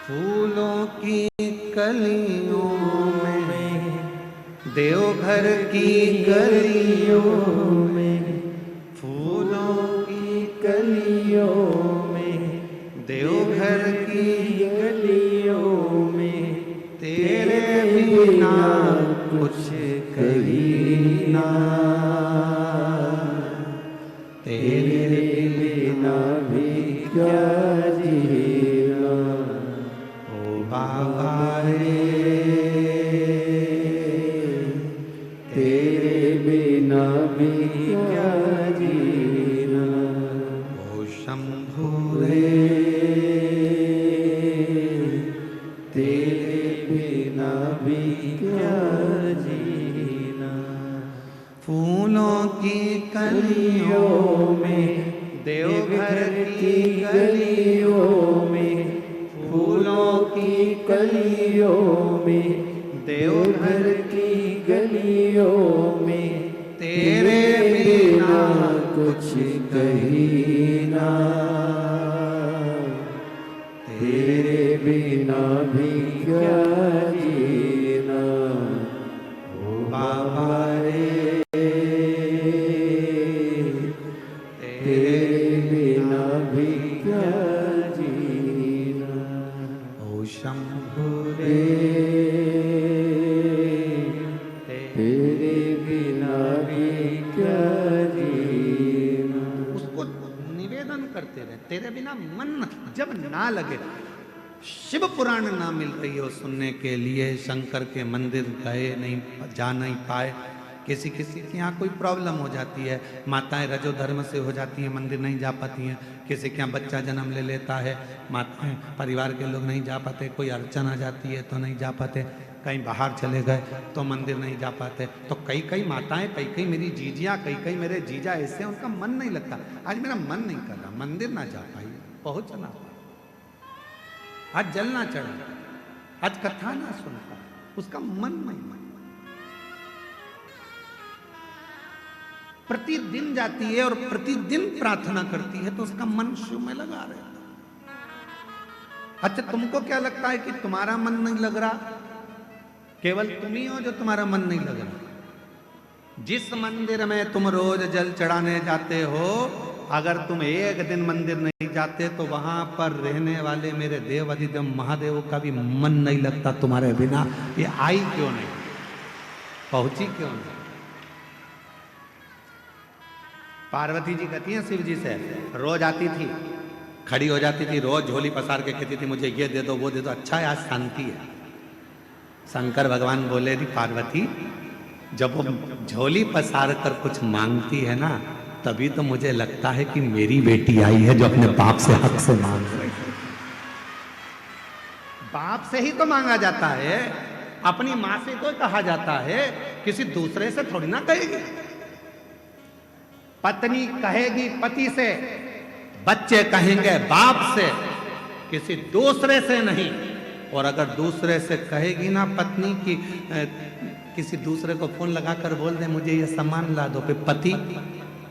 फूलों की कलियों में, देवघर की गलियों में, फूलों की गलियों में, देवघर की गलियों में, तेरे बिना कुछ कहीं ना, तेरे बिना भी क्या जीना। ओ बाबा रे, तेरे बिना भी क्या जीना। ओ शंभू रे, तेरे बिना भी क्या जीना। फूलों की गलियों में, देवघर की गलियों में, फूलों की गलियों में, देवघर की गलियों में, तेरे बिना कुछ कहीं ना, बिना भी क्या जीना ओ बाबा रे, तेरे बिना भी क्या जीना ओ शंभु रे, तेरे बिना भी क्या जीना। उसको निवेदन करते रहे, तेरे बिना मन जब ना लगे। शिव पुराण ना मिल रही हो सुनने के लिए, शंकर के मंदिर गए नहीं, जा नहीं पाए, किसी किसी के यहाँ कोई प्रॉब्लम हो जाती है, माताएं रजो धर्म से हो जाती हैं, मंदिर नहीं जा पाती हैं, किसी के यहाँ बच्चा जन्म ले लेता है, माताएं परिवार के लोग नहीं जा पाते, कोई अड़चन आ जाती है तो नहीं जा पाते, कहीं बाहर चले गए तो मंदिर नहीं जा पाते। तो कई कई माताएं, कई कई मेरी जीजियाँ, कई कई मेरे जीजा ऐसे उनका मन नहीं लगता, आज मेरा मन नहीं कर रहा, मंदिर ना जा पाई, पहुँचना, आज जल ना चढ़ा, आज कथा ना सुनता, उसका मन नहीं मन। प्रतिदिन जाती है और प्रतिदिन प्रार्थना करती है तो उसका मन शिव में लगा रहता। अच्छा, तुमको क्या लगता है कि तुम्हारा मन नहीं लग रहा? केवल तुम ही हो जो तुम्हारा मन नहीं लग रहा। जिस मंदिर में तुम रोज जल चढ़ाने जाते हो, अगर तुम एक दिन मंदिर नहीं जाते तो वहां पर रहने वाले मेरे देव अधिदेव महादेव का भी मन नहीं लगता तुम्हारे बिना। ये आई क्यों नहीं, पहुंची क्यों नहीं? पार्वती जी कहती हैं शिव जी से, रोज आती थी, खड़ी हो जाती थी, रोज झोली पसार के कहती थी मुझे ये दे दो वो दे दो, अच्छा है आज शांति है। शंकर भगवान बोले थी पार्वती, जब वो झोली पसार कर कुछ मांगती है ना, तभी तो मुझे लगता है कि मेरी बेटी आई है जो अपने बाप से हक से मांग रही है। बाप से ही तो मांगा जाता है, अपनी माँ से तो कहा जाता है, किसी दूसरे से थोड़ी ना कहेगी। पत्नी कहेगी पति से, बच्चे कहेंगे बाप से, किसी दूसरे से नहीं। और अगर दूसरे से कहेगी ना पत्नी की, किसी दूसरे को फोन लगाकर बोल दे मुझे ये सामान ला दो, फिर पति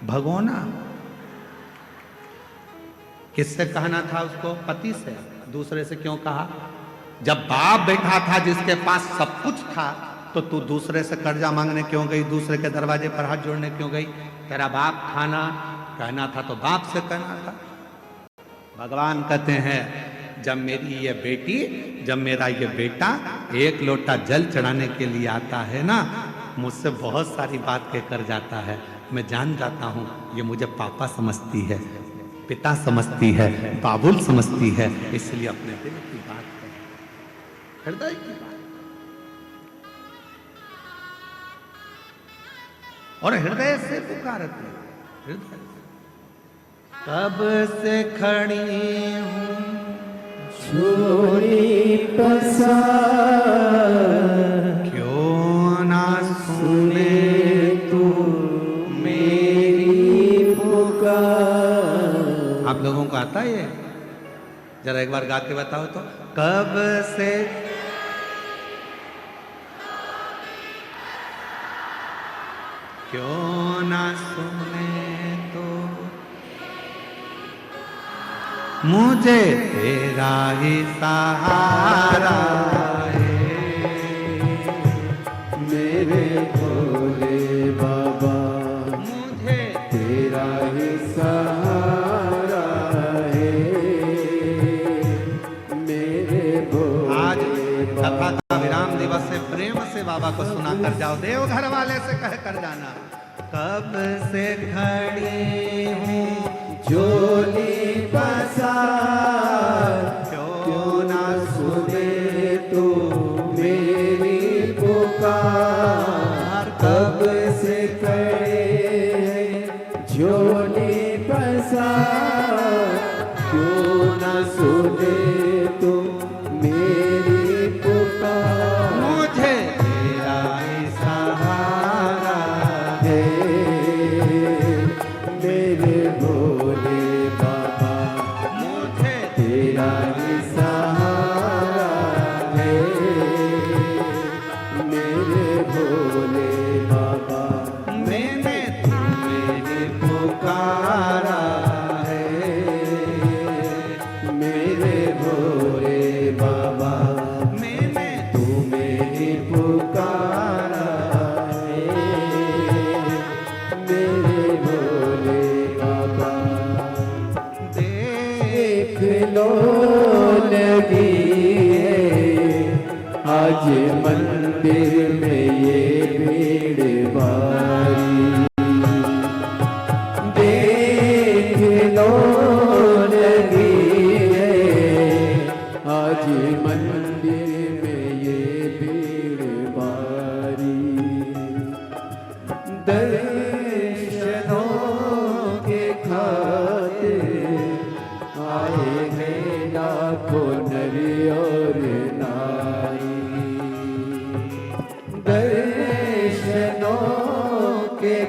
भगोना। किससे कहना था उसको? पति से। दूसरे से क्यों कहा? जब बाप बैठा था जिसके पास सब कुछ था, तो तू दूसरे से कर्जा मांगने क्यों गई? दूसरे के दरवाजे पर हाथ जोड़ने क्यों गई? तेरा बाप था ना, कहना था तो बाप से कहना था। भगवान कहते हैं जब मेरी ये बेटी, जब मेरा ये बेटा एक लोटा जल चढ़ाने के लिए आता है ना, मुझसे बहुत सारी बात कहकर जाता है, मैं जान जाता हूँ ये मुझे पापा समझती है, पिता समझती है, बाबुल समझती है, इसलिए अपने दिल की बात है, हृदय की बात। और हृदय से पुकारते, हृदय कब से खड़ी हूँ झोली पसार, क्यों ना सुने तू मेरी पुकार। आप लोगों को आता है ये? जरा एक बार गा के बताओ तो। कब से क्यों ना सुने तो मुझे तेरा ही सहारा है, मेरे भोले बाबा मुझे तेरा ही सहारा है, मेरे भोले आज कथा का विराम दिवस से प्रेम से बाबा को सुना कर जाओ, देवघर वाले से कह कर जाना। कब से खड़ी हूँ झोली पसार, क्यों ना सुने तू मेरी पुकार। कब से खड़े झोली पसार, क्यों ना सुने तू मेरी पुकार। मुझे तेरा ही सहारा है मेरे भोले बाबा, मुझे तेरा ही सहारा है, मेरे भोले बाबा। मैंने तुम्हें पुकारा है, मेरे भोले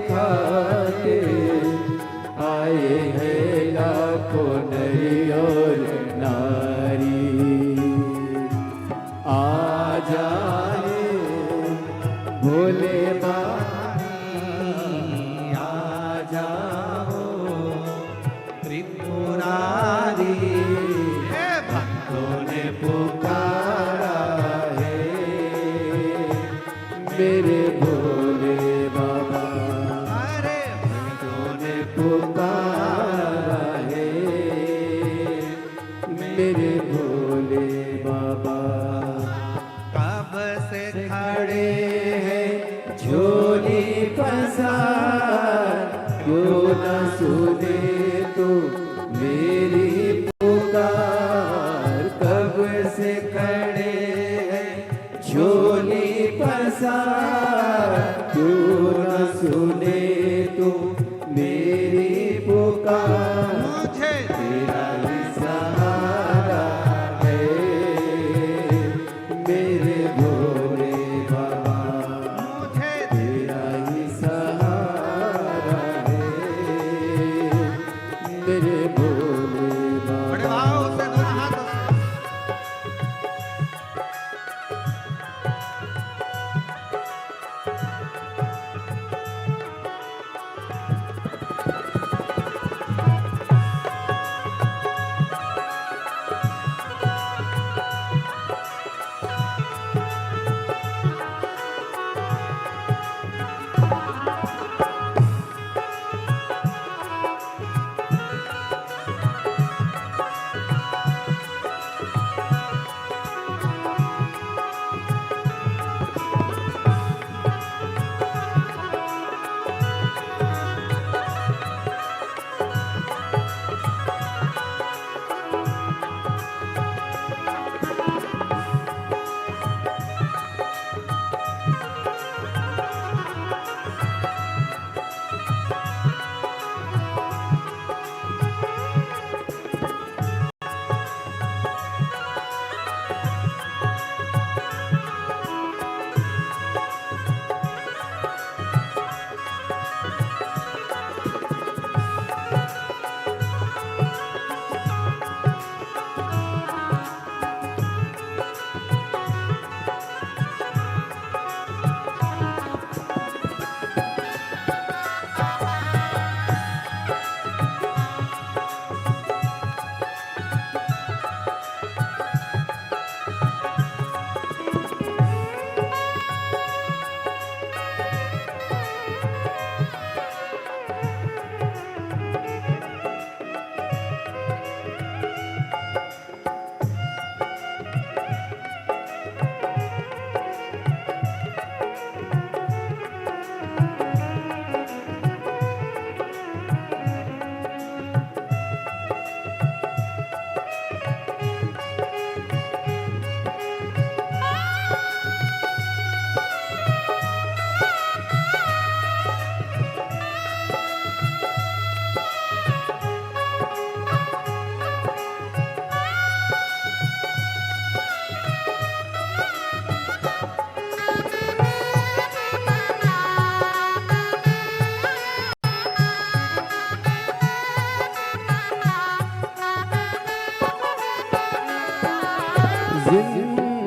खातिर आए हैं लाखों नर और नारी। आ जाए भोले बाबा, आ जाओ त्रिपुरारी, भक्तों ने पुकारा है मेरे भोले बाबा। अरे भक्तों ने पुकारा है मेरे भोले बाबा। कब से खड़े हैं झोली पसार, क्यों न सुने तो मेरी पुकार। कब से खड़े हैं झोली पसार, क्यों न सुने तो मेरी पुकार। मुझे तेरा ही सहारा है मेरे भोले बाबा। मुझे तेरा ही सहारा है मेरे भोले बाबा। बड़े भाव से दोनों हाथों से।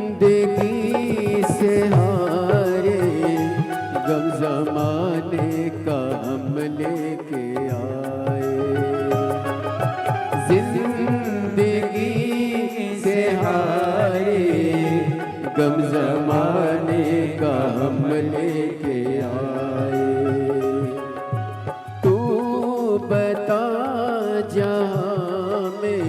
जिंदगी से हारे गम जमाने का हम लेके आए। जिंदगी से हारे गम जमाने का हम लेके आए। तू बता जहाँ में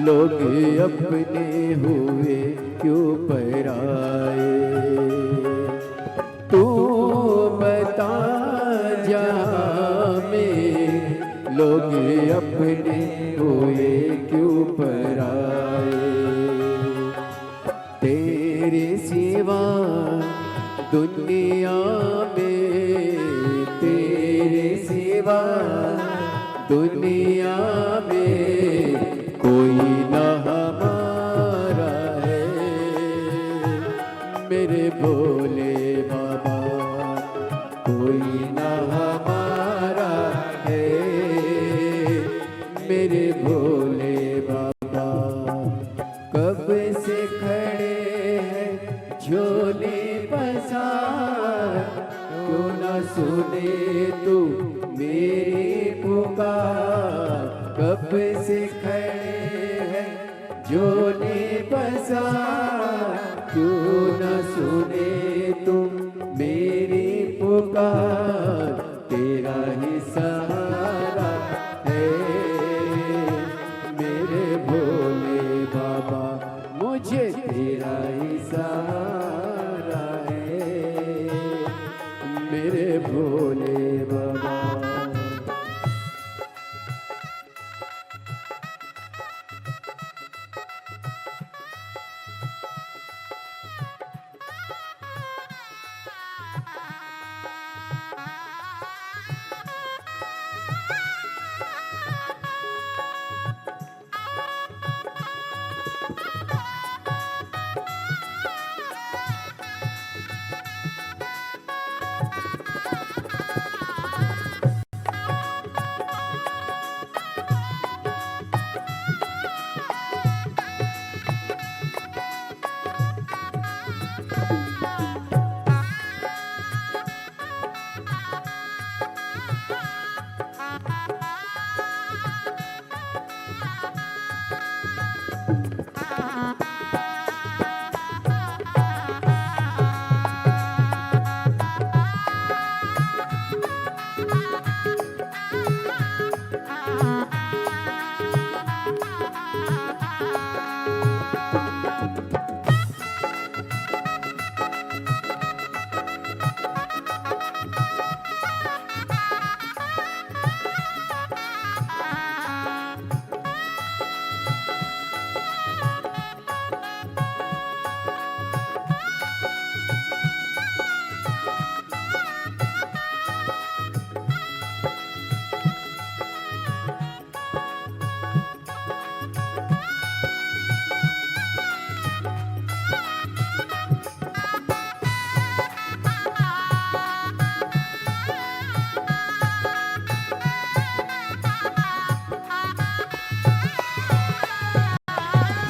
लोग अपने हुए क्यों पराए। तू बता जहाँ में लोग अपने हुए क्यों पराए। तेरे सिवा दुनिया में, तेरे सिवा दुनिया में कोई न हमारा है मेरे भोले बाबा। कोई न तू मेरी पुकार, कब से खड़े हैं झोली पसार, क्यों न सुने तुम मेरी पुकार, तेरा ही सहारा है मेरे भोले बाबा, मुझे तेरा ही सहारा है मेरे भोले बाबा।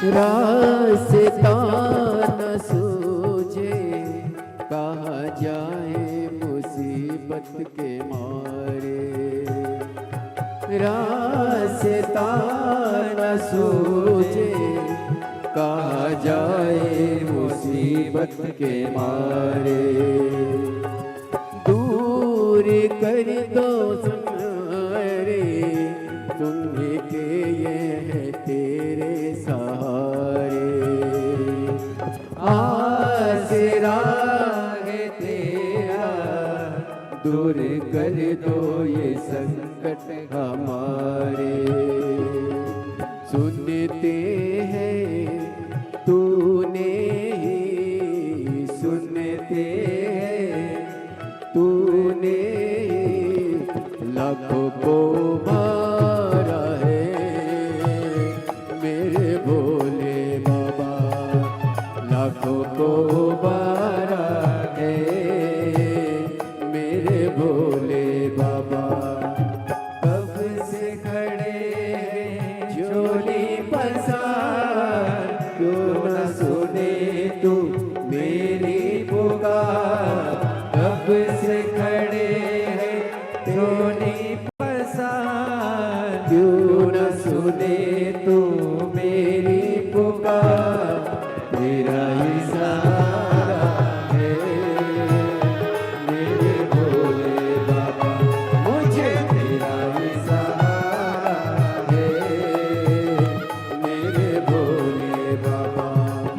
रास्ता न सूझे कहाँ जाए मुसीबत के मारे, रास्ता न सूझे कहाँ जाए मुसीबत के मारे, दूर कर दो संसारे तुम्हें के ये है तेरे सहारे, आसरा है तेरा दूर कर दो ये संकट हमारे, सुनते हैं तूने ही सुनते हैं तूने लाखों को मारा है मेरे भोले बाबा, लाखों को मारा है मेरे भोले बाबा, कब से खड़े हैं झोली पसार, क्यों न सुने तू मेरी पुकार, कब से खड़े हैं झोली पसार, क्यों न सुने तू मेरी पुकार, तेरा ही सहारा है मेरे भोले बाबा, मुझे तेरा ही सहारा है मेरे भोले बाबा,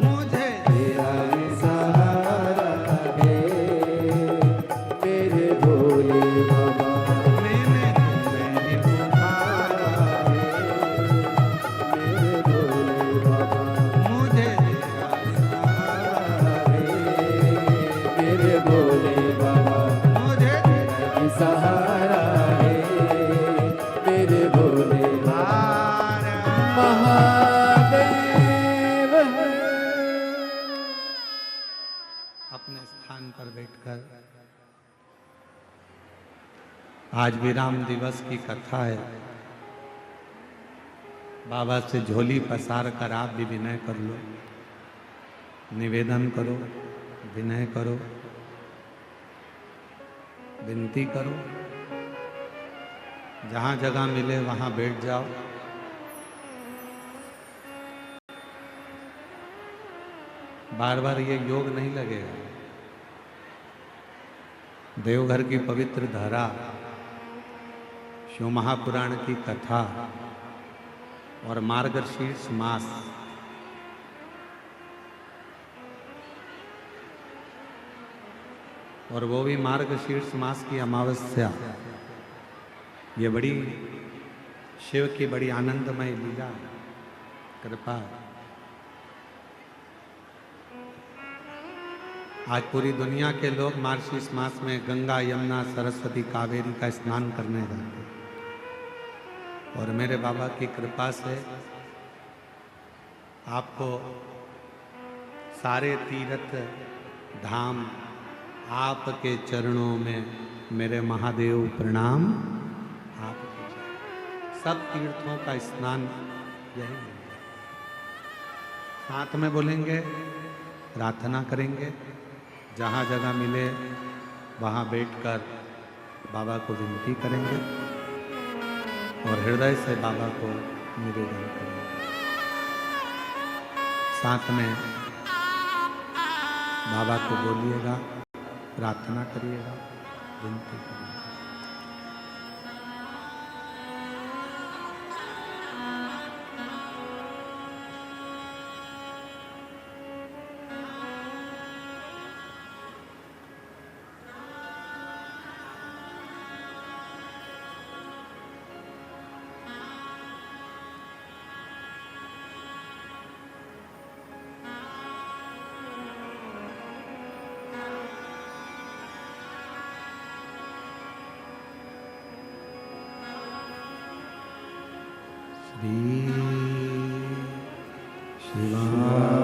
मुझे तेरा ही सहारा है मेरे भोले बाबा, मैंने पुकारा है मेरे भोले बाबा, मुझे तेरा सहारा है मेरे भोले बाबा, मुझे तेरा सहारा है मेरे भोले बाबा, महादेव अपने स्थान पर बैठकर आज विराम दिवस की कथा है। बाबा से झोली पसार कर आप भी विनय कर लो, निवेदन करो, विनय करो, विनती करो जहाँ जगह मिले वहाँ बैठ जाओ। बार बार ये योग नहीं लगेगा। देवघर की पवित्र धारा, शिव महापुराण की कथा और मार्गशीर्ष मास, और वो भी मार्गशीर्ष मास की अमावस्या, ये बड़ी शिव की बड़ी आनंदमय लीला, कृपा। आज पूरी दुनिया के लोग मार्गशीर्ष मास में गंगा, यमुना, सरस्वती, कावेरी का स्नान करने जाते हैं। और मेरे बाबा की कृपा से आपको सारे तीर्थ धाम आपके चरणों में, मेरे महादेव प्रणाम। आपके सब तीर्थों का स्नान यही है। साथ में बोलेंगे, प्रार्थना करेंगे, जहाँ जगह मिले वहाँ बैठकर बाबा को विनती करेंगे और हृदय से बाबा को निवेदन करेंगे। साथ में बाबा को बोलिएगा, प्रार्थना करिएगा, विनती करिएगा। श्री शिवाय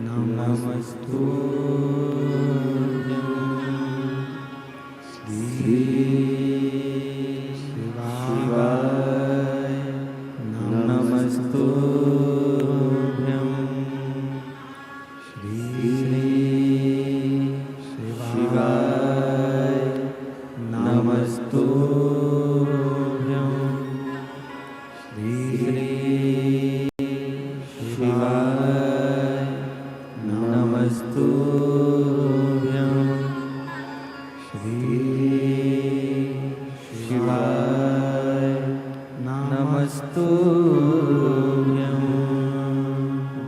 नमस्तुभ्यं। श्री शिवाय नमस्तुभ्यं। श्री शिवाय नमस्तुभ्यं। श्री शिवाय नमस्तुभ्यं। श्री शिवाय नमस्तुभ्यं।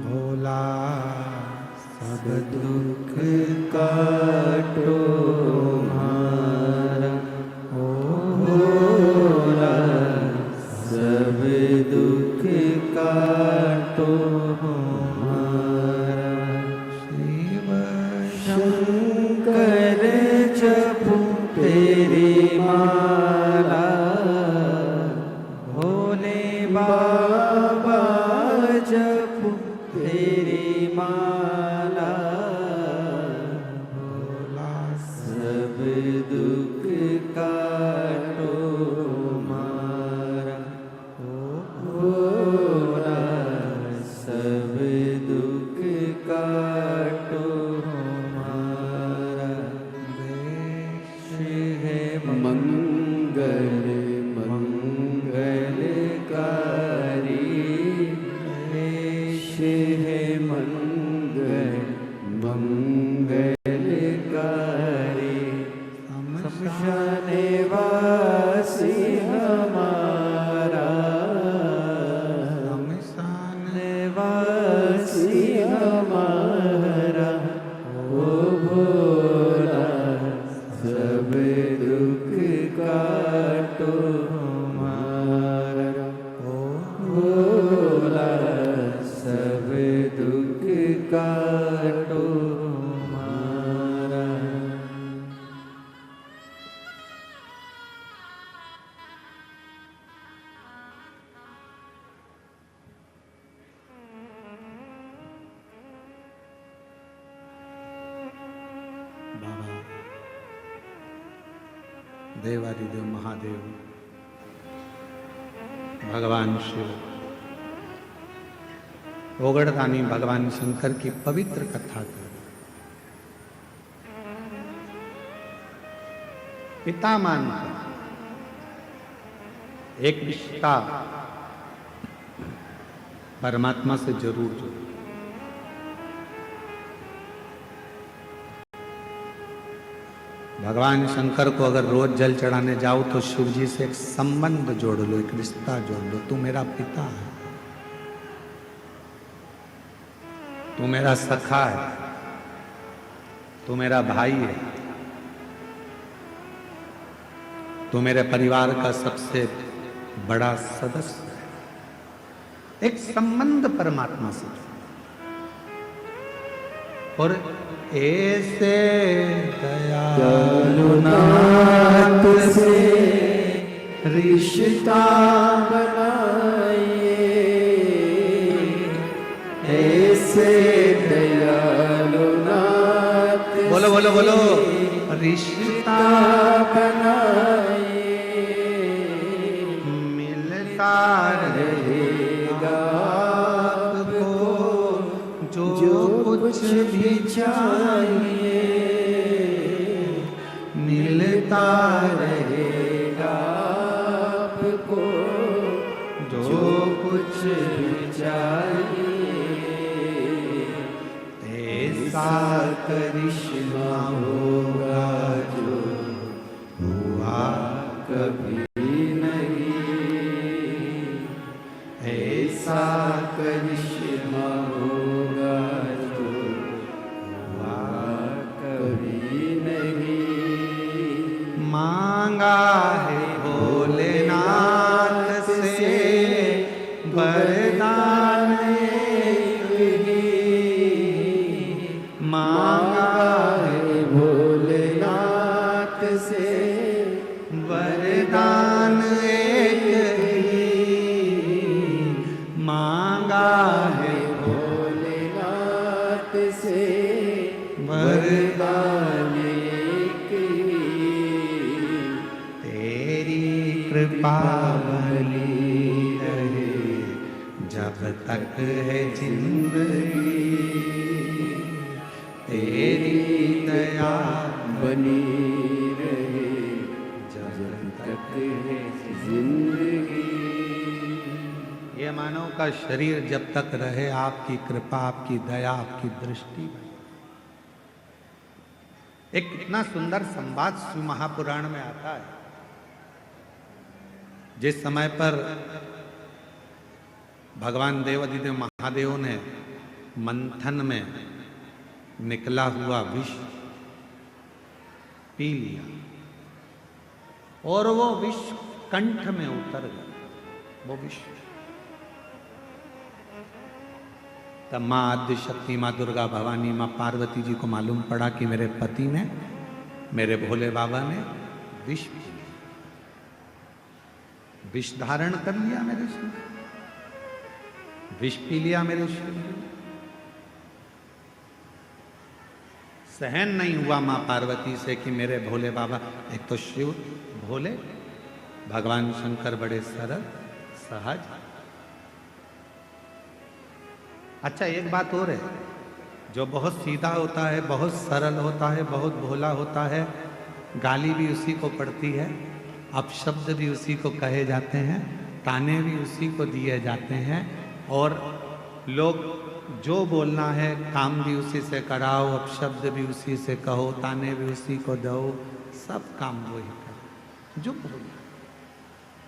भोला सब दुख काटो हमारा, ओ भोला सब दुख काटो हमारा। शिव शंकर जपो तेरी माला, भोले बाबा जपो तेरी माला। भोला सब दुख काटो हमारा, भोला सब दुख काटो हमारा। देश है मंगल मंगलकारी, देश है मंगल मंगलकारी। शमशान वासी हमारा, शमशान वासी हमारा। ओ भोला सब दुख काटो हमारा, ओ भोला सब दुख काटो हमारा। बाबा देवादिदेव महादेव भगवान शिव, ओगड़दानी भगवान शंकर की पवित्र कथा कर पिता मानकर एक रिश्ता परमात्मा से जरूर जुड़ो। भगवान शंकर को अगर रोज जल चढ़ाने जाओ तो शिव जी से एक संबंध जोड़ लो, एक रिश्ता जोड़ लो। तू मेरा पिता है, तू मेरा सखा है, तू मेरा भाई है, तू मेरे परिवार का सबसे बड़ा सदस्य है। एक संबंध परमात्मा से। और ऐसे दयालु नाथ से रिश्ता बनाइए, ऐसे दयालु नाथ बोलो बोलो बोलो, रिश्ता बनाइए, मिलता रहेगा आपको जो कुछ भी चाहिए, मिलता रहेगा आपको जो कुछ भी चाहिए। ऐसा करिश्मा होगा जो हुआ कभी नहीं, ऐसा करिश्मा होगा जो हुआ कभी नहीं। मांगा है भोलेनाथ से वरदान एक ही, मांगा है भोलेनाथ से वरदान एक ही, मांगा है भोलेनाथ से वरदान एक ही। तेरी कृपा बनी रहे जब तक है जिंदगी, तेरी दया बनी रहे जब तक है जिंदगी। ये मानव का शरीर जब तक रहे, आपकी कृपा, आपकी दया, आपकी दृष्टि। एक कितना सुंदर संवाद शिव महापुराण में आता है। जिस समय पर भगवान देवादिदेव महादेव ने मंथन में निकला हुआ विष पी लिया और वो विष कंठ में उतर गया, वो विष। तब माँ आद्य शक्ति, माँ दुर्गा भवानी, माँ पार्वती जी को मालूम पड़ा कि मेरे पति ने, मेरे भोले बाबा ने विष पी लिया, विष धारण कर लिया मेरे शिव, विष पी लिया मेरे शिव। सहन नहीं हुआ माँ पार्वती से कि मेरे भोले बाबा, एक तो शिव भोले, भगवान शंकर बड़े सरल सहज। अच्छा एक बात और है, जो बहुत सीधा होता है, बहुत सरल होता है, बहुत भोला होता है, गाली भी उसी को पड़ती है, अपशब्द भी उसी को कहे जाते हैं, ताने भी उसी को दिए जाते हैं, और लोग जो बोलना है काम भी उसी से कराओ, अपशब्द भी उसी से कहो, ताने भी उसी को दो, सब काम वही करो।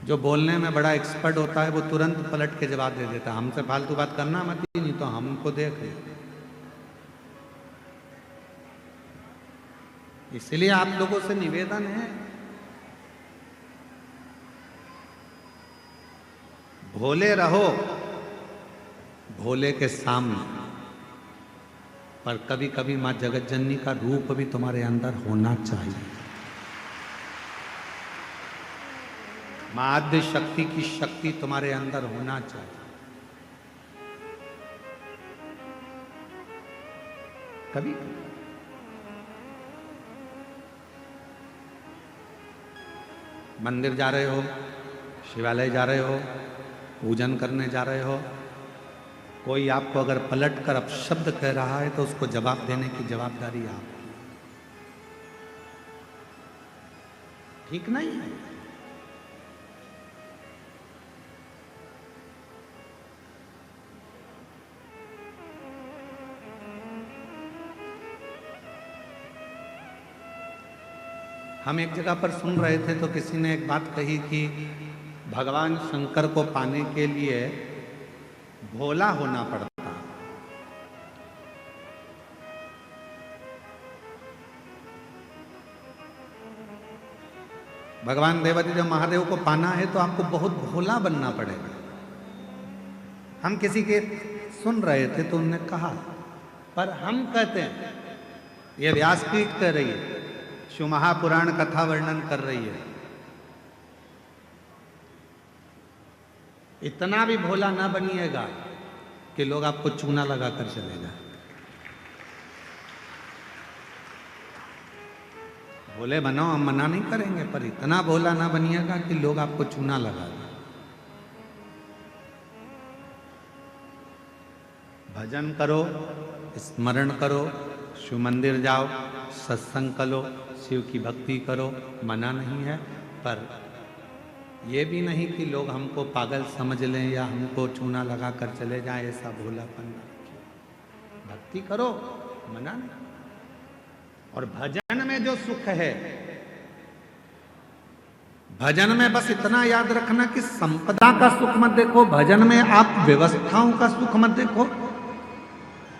जो बोलने में बड़ा एक्सपर्ट होता है वो तुरंत पलट के जवाब दे देता है, हमसे फालतू बात करना मत, ही नहीं तो हमको देख। इसलिए आप लोगों से निवेदन है, भोले रहो भोले के सामने, पर कभी कभी मां जगत जननी का रूप भी तुम्हारे अंदर होना चाहिए। मां आद्य शक्ति की शक्ति तुम्हारे अंदर होना चाहिए। कभी मंदिर जा रहे हो, शिवालय जा रहे हो, पूजन करने जा रहे हो, कोई आपको अगर पलट कर अपशब्द कह रहा है तो उसको जवाब देने की जवाबदारी आपकी। ठीक नहीं है। हम एक जगह पर सुन रहे थे तो किसी ने एक बात कही कि भगवान शंकर को पाने के लिए भोला होना पड़ता। भगवान देवादिदेव महादेव को पाना है तो आपको बहुत भोला बनना पड़ेगा। हम किसी के सुन रहे थे तो उन्होंने कहा, पर हम कहते हैं, ये व्यासपीठ कह रही है, शिव महापुराण कथा वर्णन कर रही है, इतना भी भोला ना बनिएगा कि लोग आपको चूना लगा कर चले जाए। भोले बनो, हम मना नहीं करेंगे, पर इतना भोला ना बनिएगा कि लोग आपको चूना लगा दें। भजन करो, स्मरण करो, शिव मंदिर जाओ, सत्संग करो, शिव की भक्ति करो, मना नहीं है, पर यह भी नहीं कि लोग हमको पागल समझ लें या हमको चूना लगा कर चले जाएं, ऐसा भोलापन ना रखिए। भक्ति करो, मना नहीं। और भजन में जो सुख है, भजन में बस इतना याद रखना कि संपदा का सुख मत देखो, भजन में आप व्यवस्थाओं का सुख मत देखो।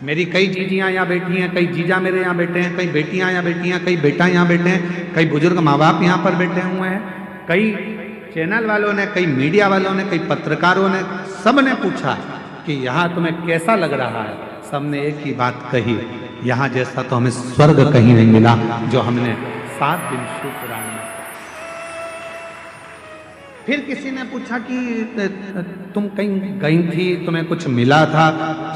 मेरी कई जीजियां यहाँ बैठी हैं, कई जीजा मेरे यहाँ बैठे हैं, कई बेटियां यहाँ बैठी हैं, कई बेटा यहाँ बैठे हैं, कई बुजुर्ग माँ बाप यहाँ पर बैठे हुए हैं, कई चैनल वालों ने, कई मीडिया वालों ने, कई पत्रकारों ने, सब ने पूछा कि यहाँ तुम्हें कैसा लग रहा है। सबने एक ही बात कही, यहाँ जैसा तो हमें स्वर्ग कहीं नहीं मिला जो हमने 7 दिन शिव पुराण में। फिर किसी ने पूछा कि तुम कहीं गई थी, तुम्हें कुछ मिला था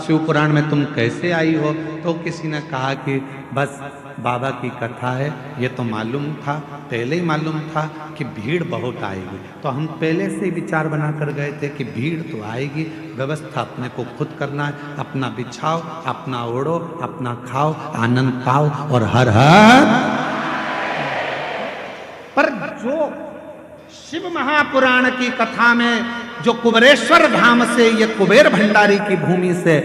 शिव पुराण में, तुम कैसे आई हो? तो किसी ने कहा कि बस बाबा की कथा है, ये तो मालूम था, पहले ही मालूम था कि भीड़ बहुत आएगी, तो हम पहले से ही विचार बना कर गए थे कि भीड़ तो आएगी, व्यवस्था अपने को खुद करना है, अपना बिछाओ, अपना ओढ़ो, अपना खाओ, आनंद पाओ और हर हर। पर जो शिव महापुराण की कथा में, जो कुबेरेश्वर धाम से, ये कुबेर भंडारी की भूमि से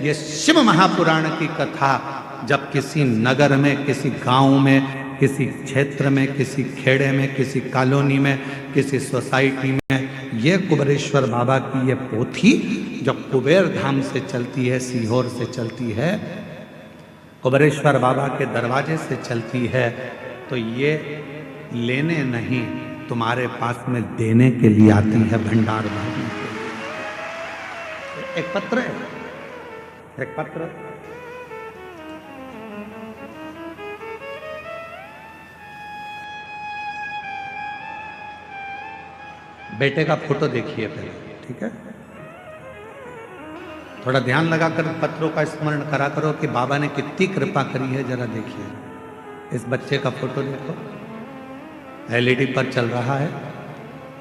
ये शिव महापुराण की कथा जब किसी नगर में, किसी गांव में, किसी क्षेत्र में, किसी खेड़े में, किसी कॉलोनी में, किसी सोसाइटी में, ये कुबेरेश्वर बाबा की ये पोथी जब कुबेर धाम से चलती है, सीहोर से चलती है, कुबेरेश्वर बाबा के दरवाजे से चलती है, तो ये लेने नहीं, तुम्हारे पास में देने के लिए आती है, भंडार भरने के लिए। एक पत्र है, एक पत्र, बेटे का फोटो देखिए पहले, ठीक है? थोड़ा ध्यान लगाकर पत्रों का स्मरण करा करो कि बाबा ने कितनी कृपा करी है। जरा देखिए, इस बच्चे का फोटो देखो, एलईडी पर चल रहा है,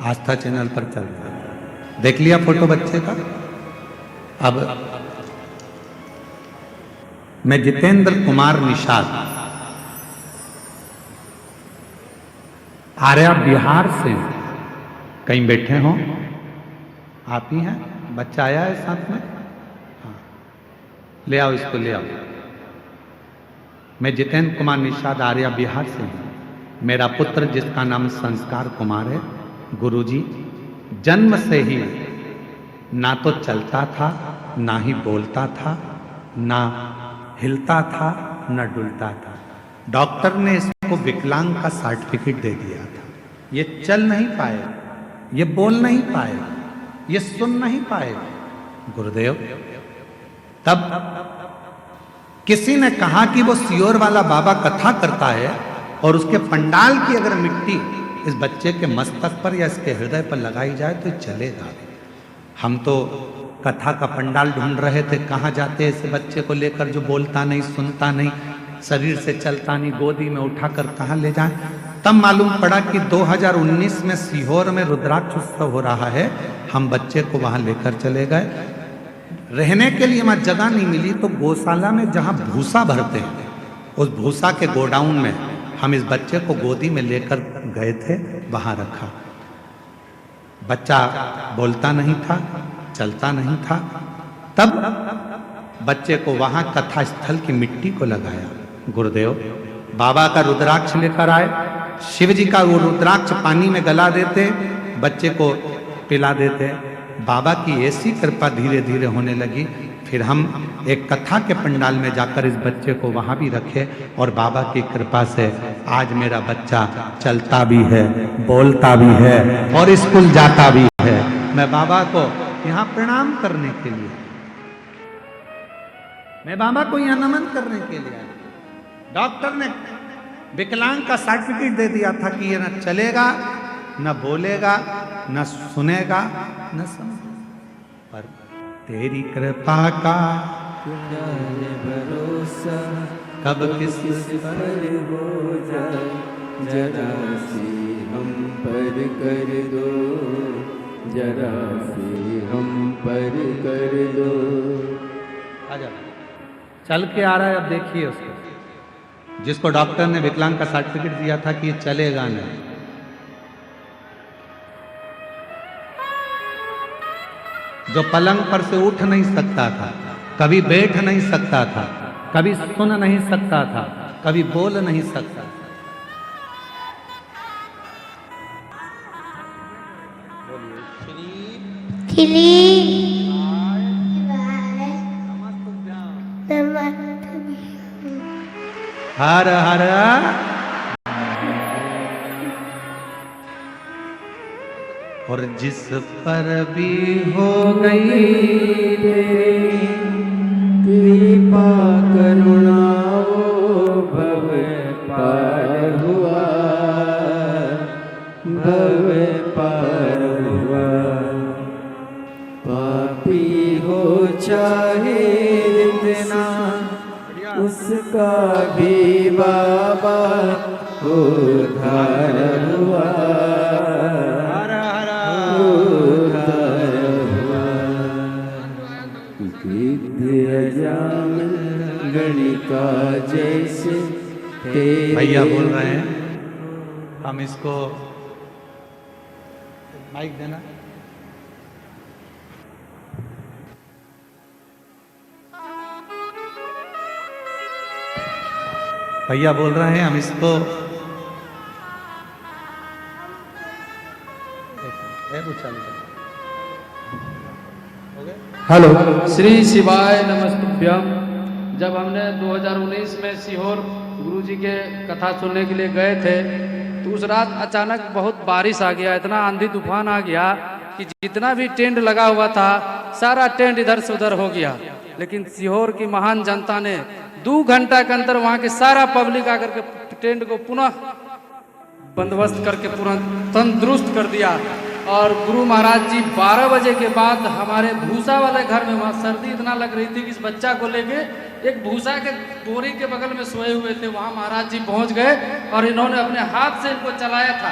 आस्था चैनल पर चल रहा है। देख लिया फोटो बच्चे का? अब मैं जितेंद्र कुमार निषाद, आर्या बिहार से, कहीं बैठे हो आप ही हैं? बच्चा आया है साथ में? हाँ, ले आओ इसको, ले आओ। मैं जितेंद्र कुमार निषाद, आर्या बिहार से हूँ। मेरा पुत्र जिसका नाम संस्कार कुमार है, गुरुजी जन्म से ही ना तो चलता था, ना ही बोलता था, ना हिलता था, ना डुलता था। डॉक्टर ने इसको विकलांग का सर्टिफिकेट दे दिया था। ये चल नहीं पाए, ये बोल नहीं पाए, ये सुन नहीं पाए। गुरुदेव, तब किसी ने कहा कि वो सीहोर वाला बाबा कथा करता है और उसके पंडाल की अगर मिट्टी इस बच्चे के मस्तक पर या इसके हृदय पर लगाई जाए तो चलेगा। हम तो कथा का पंडाल ढूंढ रहे थे, कहाँ जाते इस बच्चे को लेकर जो बोलता नहीं, सुनता नहीं, शरीर से चलता नहीं, गोदी में उठाकर कहाँ ले जाएं। तब मालूम पड़ा कि 2019 में सीहोर में रुद्राक्ष उत्सव हो रहा है। हम बच्चे को वहाँ लेकर चले गए। रहने के लिए वहाँ जगह नहीं मिली तो गौशाला में जहाँ भूसा भरते हैं, उस भूसा के गोडाउन में हम इस बच्चे को गोदी में लेकर गए थे, वहाँ रखा। बच्चा बोलता नहीं था, चलता नहीं था। तब बच्चे को वहाँ कथा स्थल की मिट्टी को लगाया। गुरुदेव बाबा का रुद्राक्ष लेकर आए, शिव जी का वो रुद्राक्ष पानी में गला देते, बच्चे को पिला देते। बाबा की ऐसी कृपा धीरे धीरे होने लगी। फिर हम एक कथा के पंडाल में जाकर इस बच्चे को वहां भी रखे और बाबा की कृपा से आज मेरा बच्चा चलता भी है, बोलता भी है और स्कूल जाता भी है। मैं बाबा को यहाँ प्रणाम करने के लिए, मैं बाबा को यहाँ नमन करने के लिए आया। डॉक्टर ने विकलांग का सर्टिफिकेट दे दिया था कि ये न चलेगा, न बोलेगा, न सुनेगा, न समझेगा, पर तेरी कृपा का भरोसा कब किस पर हो जाए, जरा सी हम पर कर दो, जरा सी हम पर कर दो। आजा, चल के आ रहा है। अब देखिए उसको, जिसको डॉक्टर ने विकलांग का सर्टिफिकेट दिया था कि ये चलेगा नहीं, जो पलंग पर से उठ नहीं सकता था, कभी बैठ नहीं सकता था, कभी सुन नहीं सकता था, कभी बोल नहीं सकता था। हर हर और जिस पर भी हो गई कृपा करुणा वो भव पार हुआ, भव पार हुआ। पापी हो चाहे इतना, उसका भी बाबा उद्धार हुआ, उद्धार हुआ। गणिका जैसे भैया बोल रहे हैं, हम इसको माइक देना। भैया बोल रहे हैं हम इसको हेलो, श्री शिवाय नमस्तुभ्यम। जब हमने 2019 में सीहोर गुरुजी के कथा सुनने के लिए गए थे तो उस रात अचानक बहुत बारिश आ गया, इतना आंधी तूफान आ गया कि जितना भी टेंट लगा हुआ था सारा टेंट इधर से उधर हो गया। लेकिन सीहोर की महान जनता ने 2 घंटा के अंदर वहां के सारा पब्लिक आकर के टेंट को पुनः बंदोबस्त करके पूरा तंदुरुस्त कर दिया। और गुरु महाराज जी 12 बजे के बाद हमारे भूसा वाले घर में, वहाँ सर्दी इतना लग रही थी कि इस बच्चा को लेके एक भूसा के बोरी के बगल में सोए हुए थे, वहाँ महाराज जी पहुँच गए और इन्होंने अपने हाथ से इनको चलाया था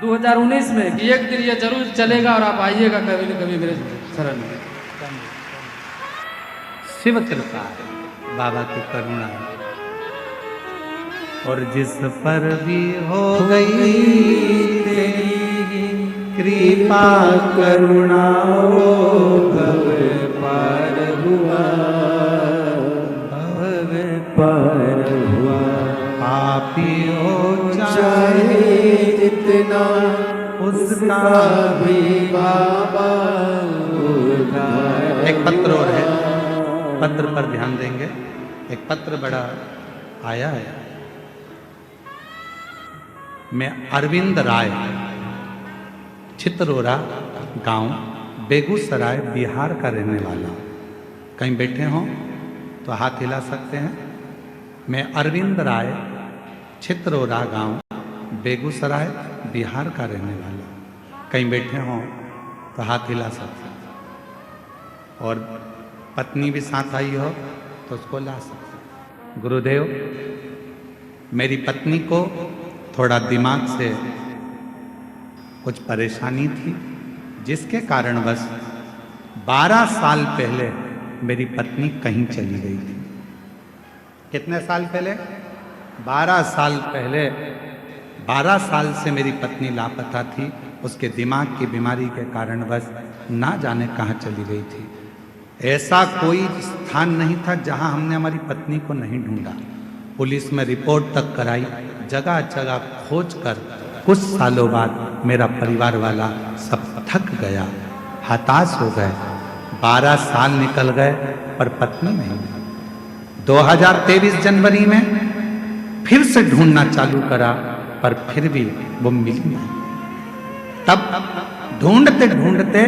2019 में कि एक दिन ये जरूर चलेगा और आप आइएगा कभी न कभी मेरे शरण में। शिव कृपा, बाबा की करुणा, और जिस पर भी हो गई कृपा करुणा वो भव पार हुआ, भव पार हुआ। पापी हो चाहे जितना, उसका भी बाबा उद्धार। एक पत्र और है, पत्र पर ध्यान देंगे। एक पत्र बड़ा आया है। मैं अरविंद राय, चित्रोरा गांव, बेगूसराय, बिहार का रहने वाला हूँ। कहीं बैठे हों तो हाथ हिला सकते हैं। मैं अरविंद राय, चित्रोरा गांव, बेगूसराय, बिहार का रहने वाला हूँ। कहीं बैठे हों तो हाथ हिला सकते हैं। और पत्नी भी साथ आई हो तो उसको ला सकते हैं। गुरुदेव, मेरी पत्नी को थोड़ा दिमाग से कुछ परेशानी थी, जिसके कारणवश 12 साल पहले मेरी पत्नी कहीं चली गई थी। कितने साल पहले? 12 साल पहले। 12 साल से मेरी पत्नी लापता थी। उसके दिमाग की बीमारी के कारणवश ना जाने कहाँ चली गई थी। ऐसा कोई स्थान नहीं था जहाँ हमने हमारी पत्नी को नहीं ढूंढा। पुलिस में रिपोर्ट तक कराई, जगह जगह खोज कर कुछ सालों बाद मेरा परिवार वाला सब थक गया, हताश हो गए। 12 साल निकल गए पर पत्नी नहीं। 2023 जनवरी में फिर से ढूंढना चालू करा पर फिर भी वो मिली नहीं। तब ढूंढते ढूंढते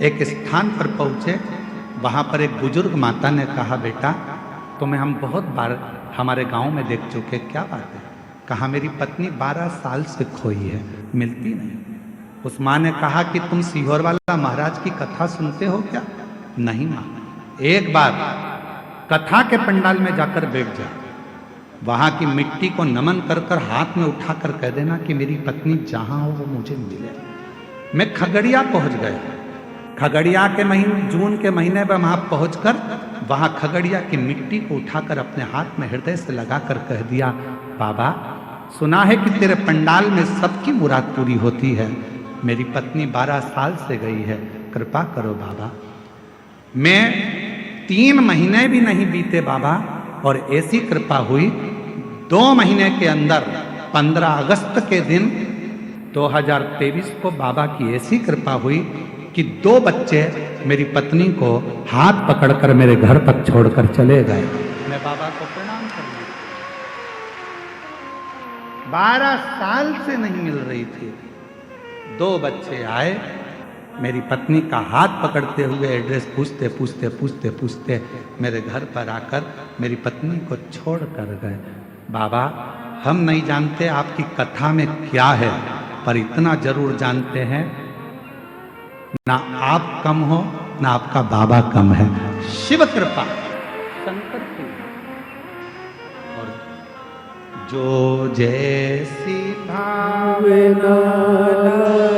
एक स्थान पर पहुंचे। वहां पर एक बुजुर्ग माता ने कहा, बेटा तुम्हें हम बहुत बार हमारे गांव में देख चुके, क्या बात है? कहा, मेरी पत्नी 12 साल से खोई है, मिलती नहीं। उस माँ ने कहा कि तुम सीहोर वाला महाराज की कथा सुनते हो क्या? नहीं माँ, एक बार कथा के पंडाल में जाकर बैठ जा, वहां की मिट्टी को नमन कर कर हाथ में उठाकर कह देना कि मेरी पत्नी जहां हो वो मुझे मिले। मैं खगड़िया पहुंच गया। खगड़िया के महीने, जून के महीने में वहां पहुंचकर वहां खगड़िया की मिट्टी को उठाकर अपने हाथ में हृदय से लगाकर कह दिया, बाबा सुना है कि तेरे पंडाल में सबकी मुराद पूरी होती है। मेरी पत्नी 12 साल से गई है, कृपा करो बाबा। मैं 3 महीने भी नहीं बीते बाबा, और ऐसी कृपा हुई 2 महीने के अंदर 15 अगस्त के दिन 2023 को बाबा की ऐसी कृपा हुई कि 2 बच्चे मेरी पत्नी को हाथ पकड़कर मेरे घर तक छोड़कर चले गए। मैं बाबा को प्रणाम करने 12 साल से नहीं मिल रही थी। 2 बच्चे आए, मेरी पत्नी का हाथ पकड़ते हुए एड्रेस पूछते पूछते पूछते पूछते मेरे घर पर आकर मेरी पत्नी को छोड़ कर गए। बाबा हम नहीं जानते आपकी कथा में क्या है, पर इतना जरूर जानते हैं, ना आप कम हो ना आपका बाबा कम है। शिव कृपा शंकर की। और जो जैसी भावना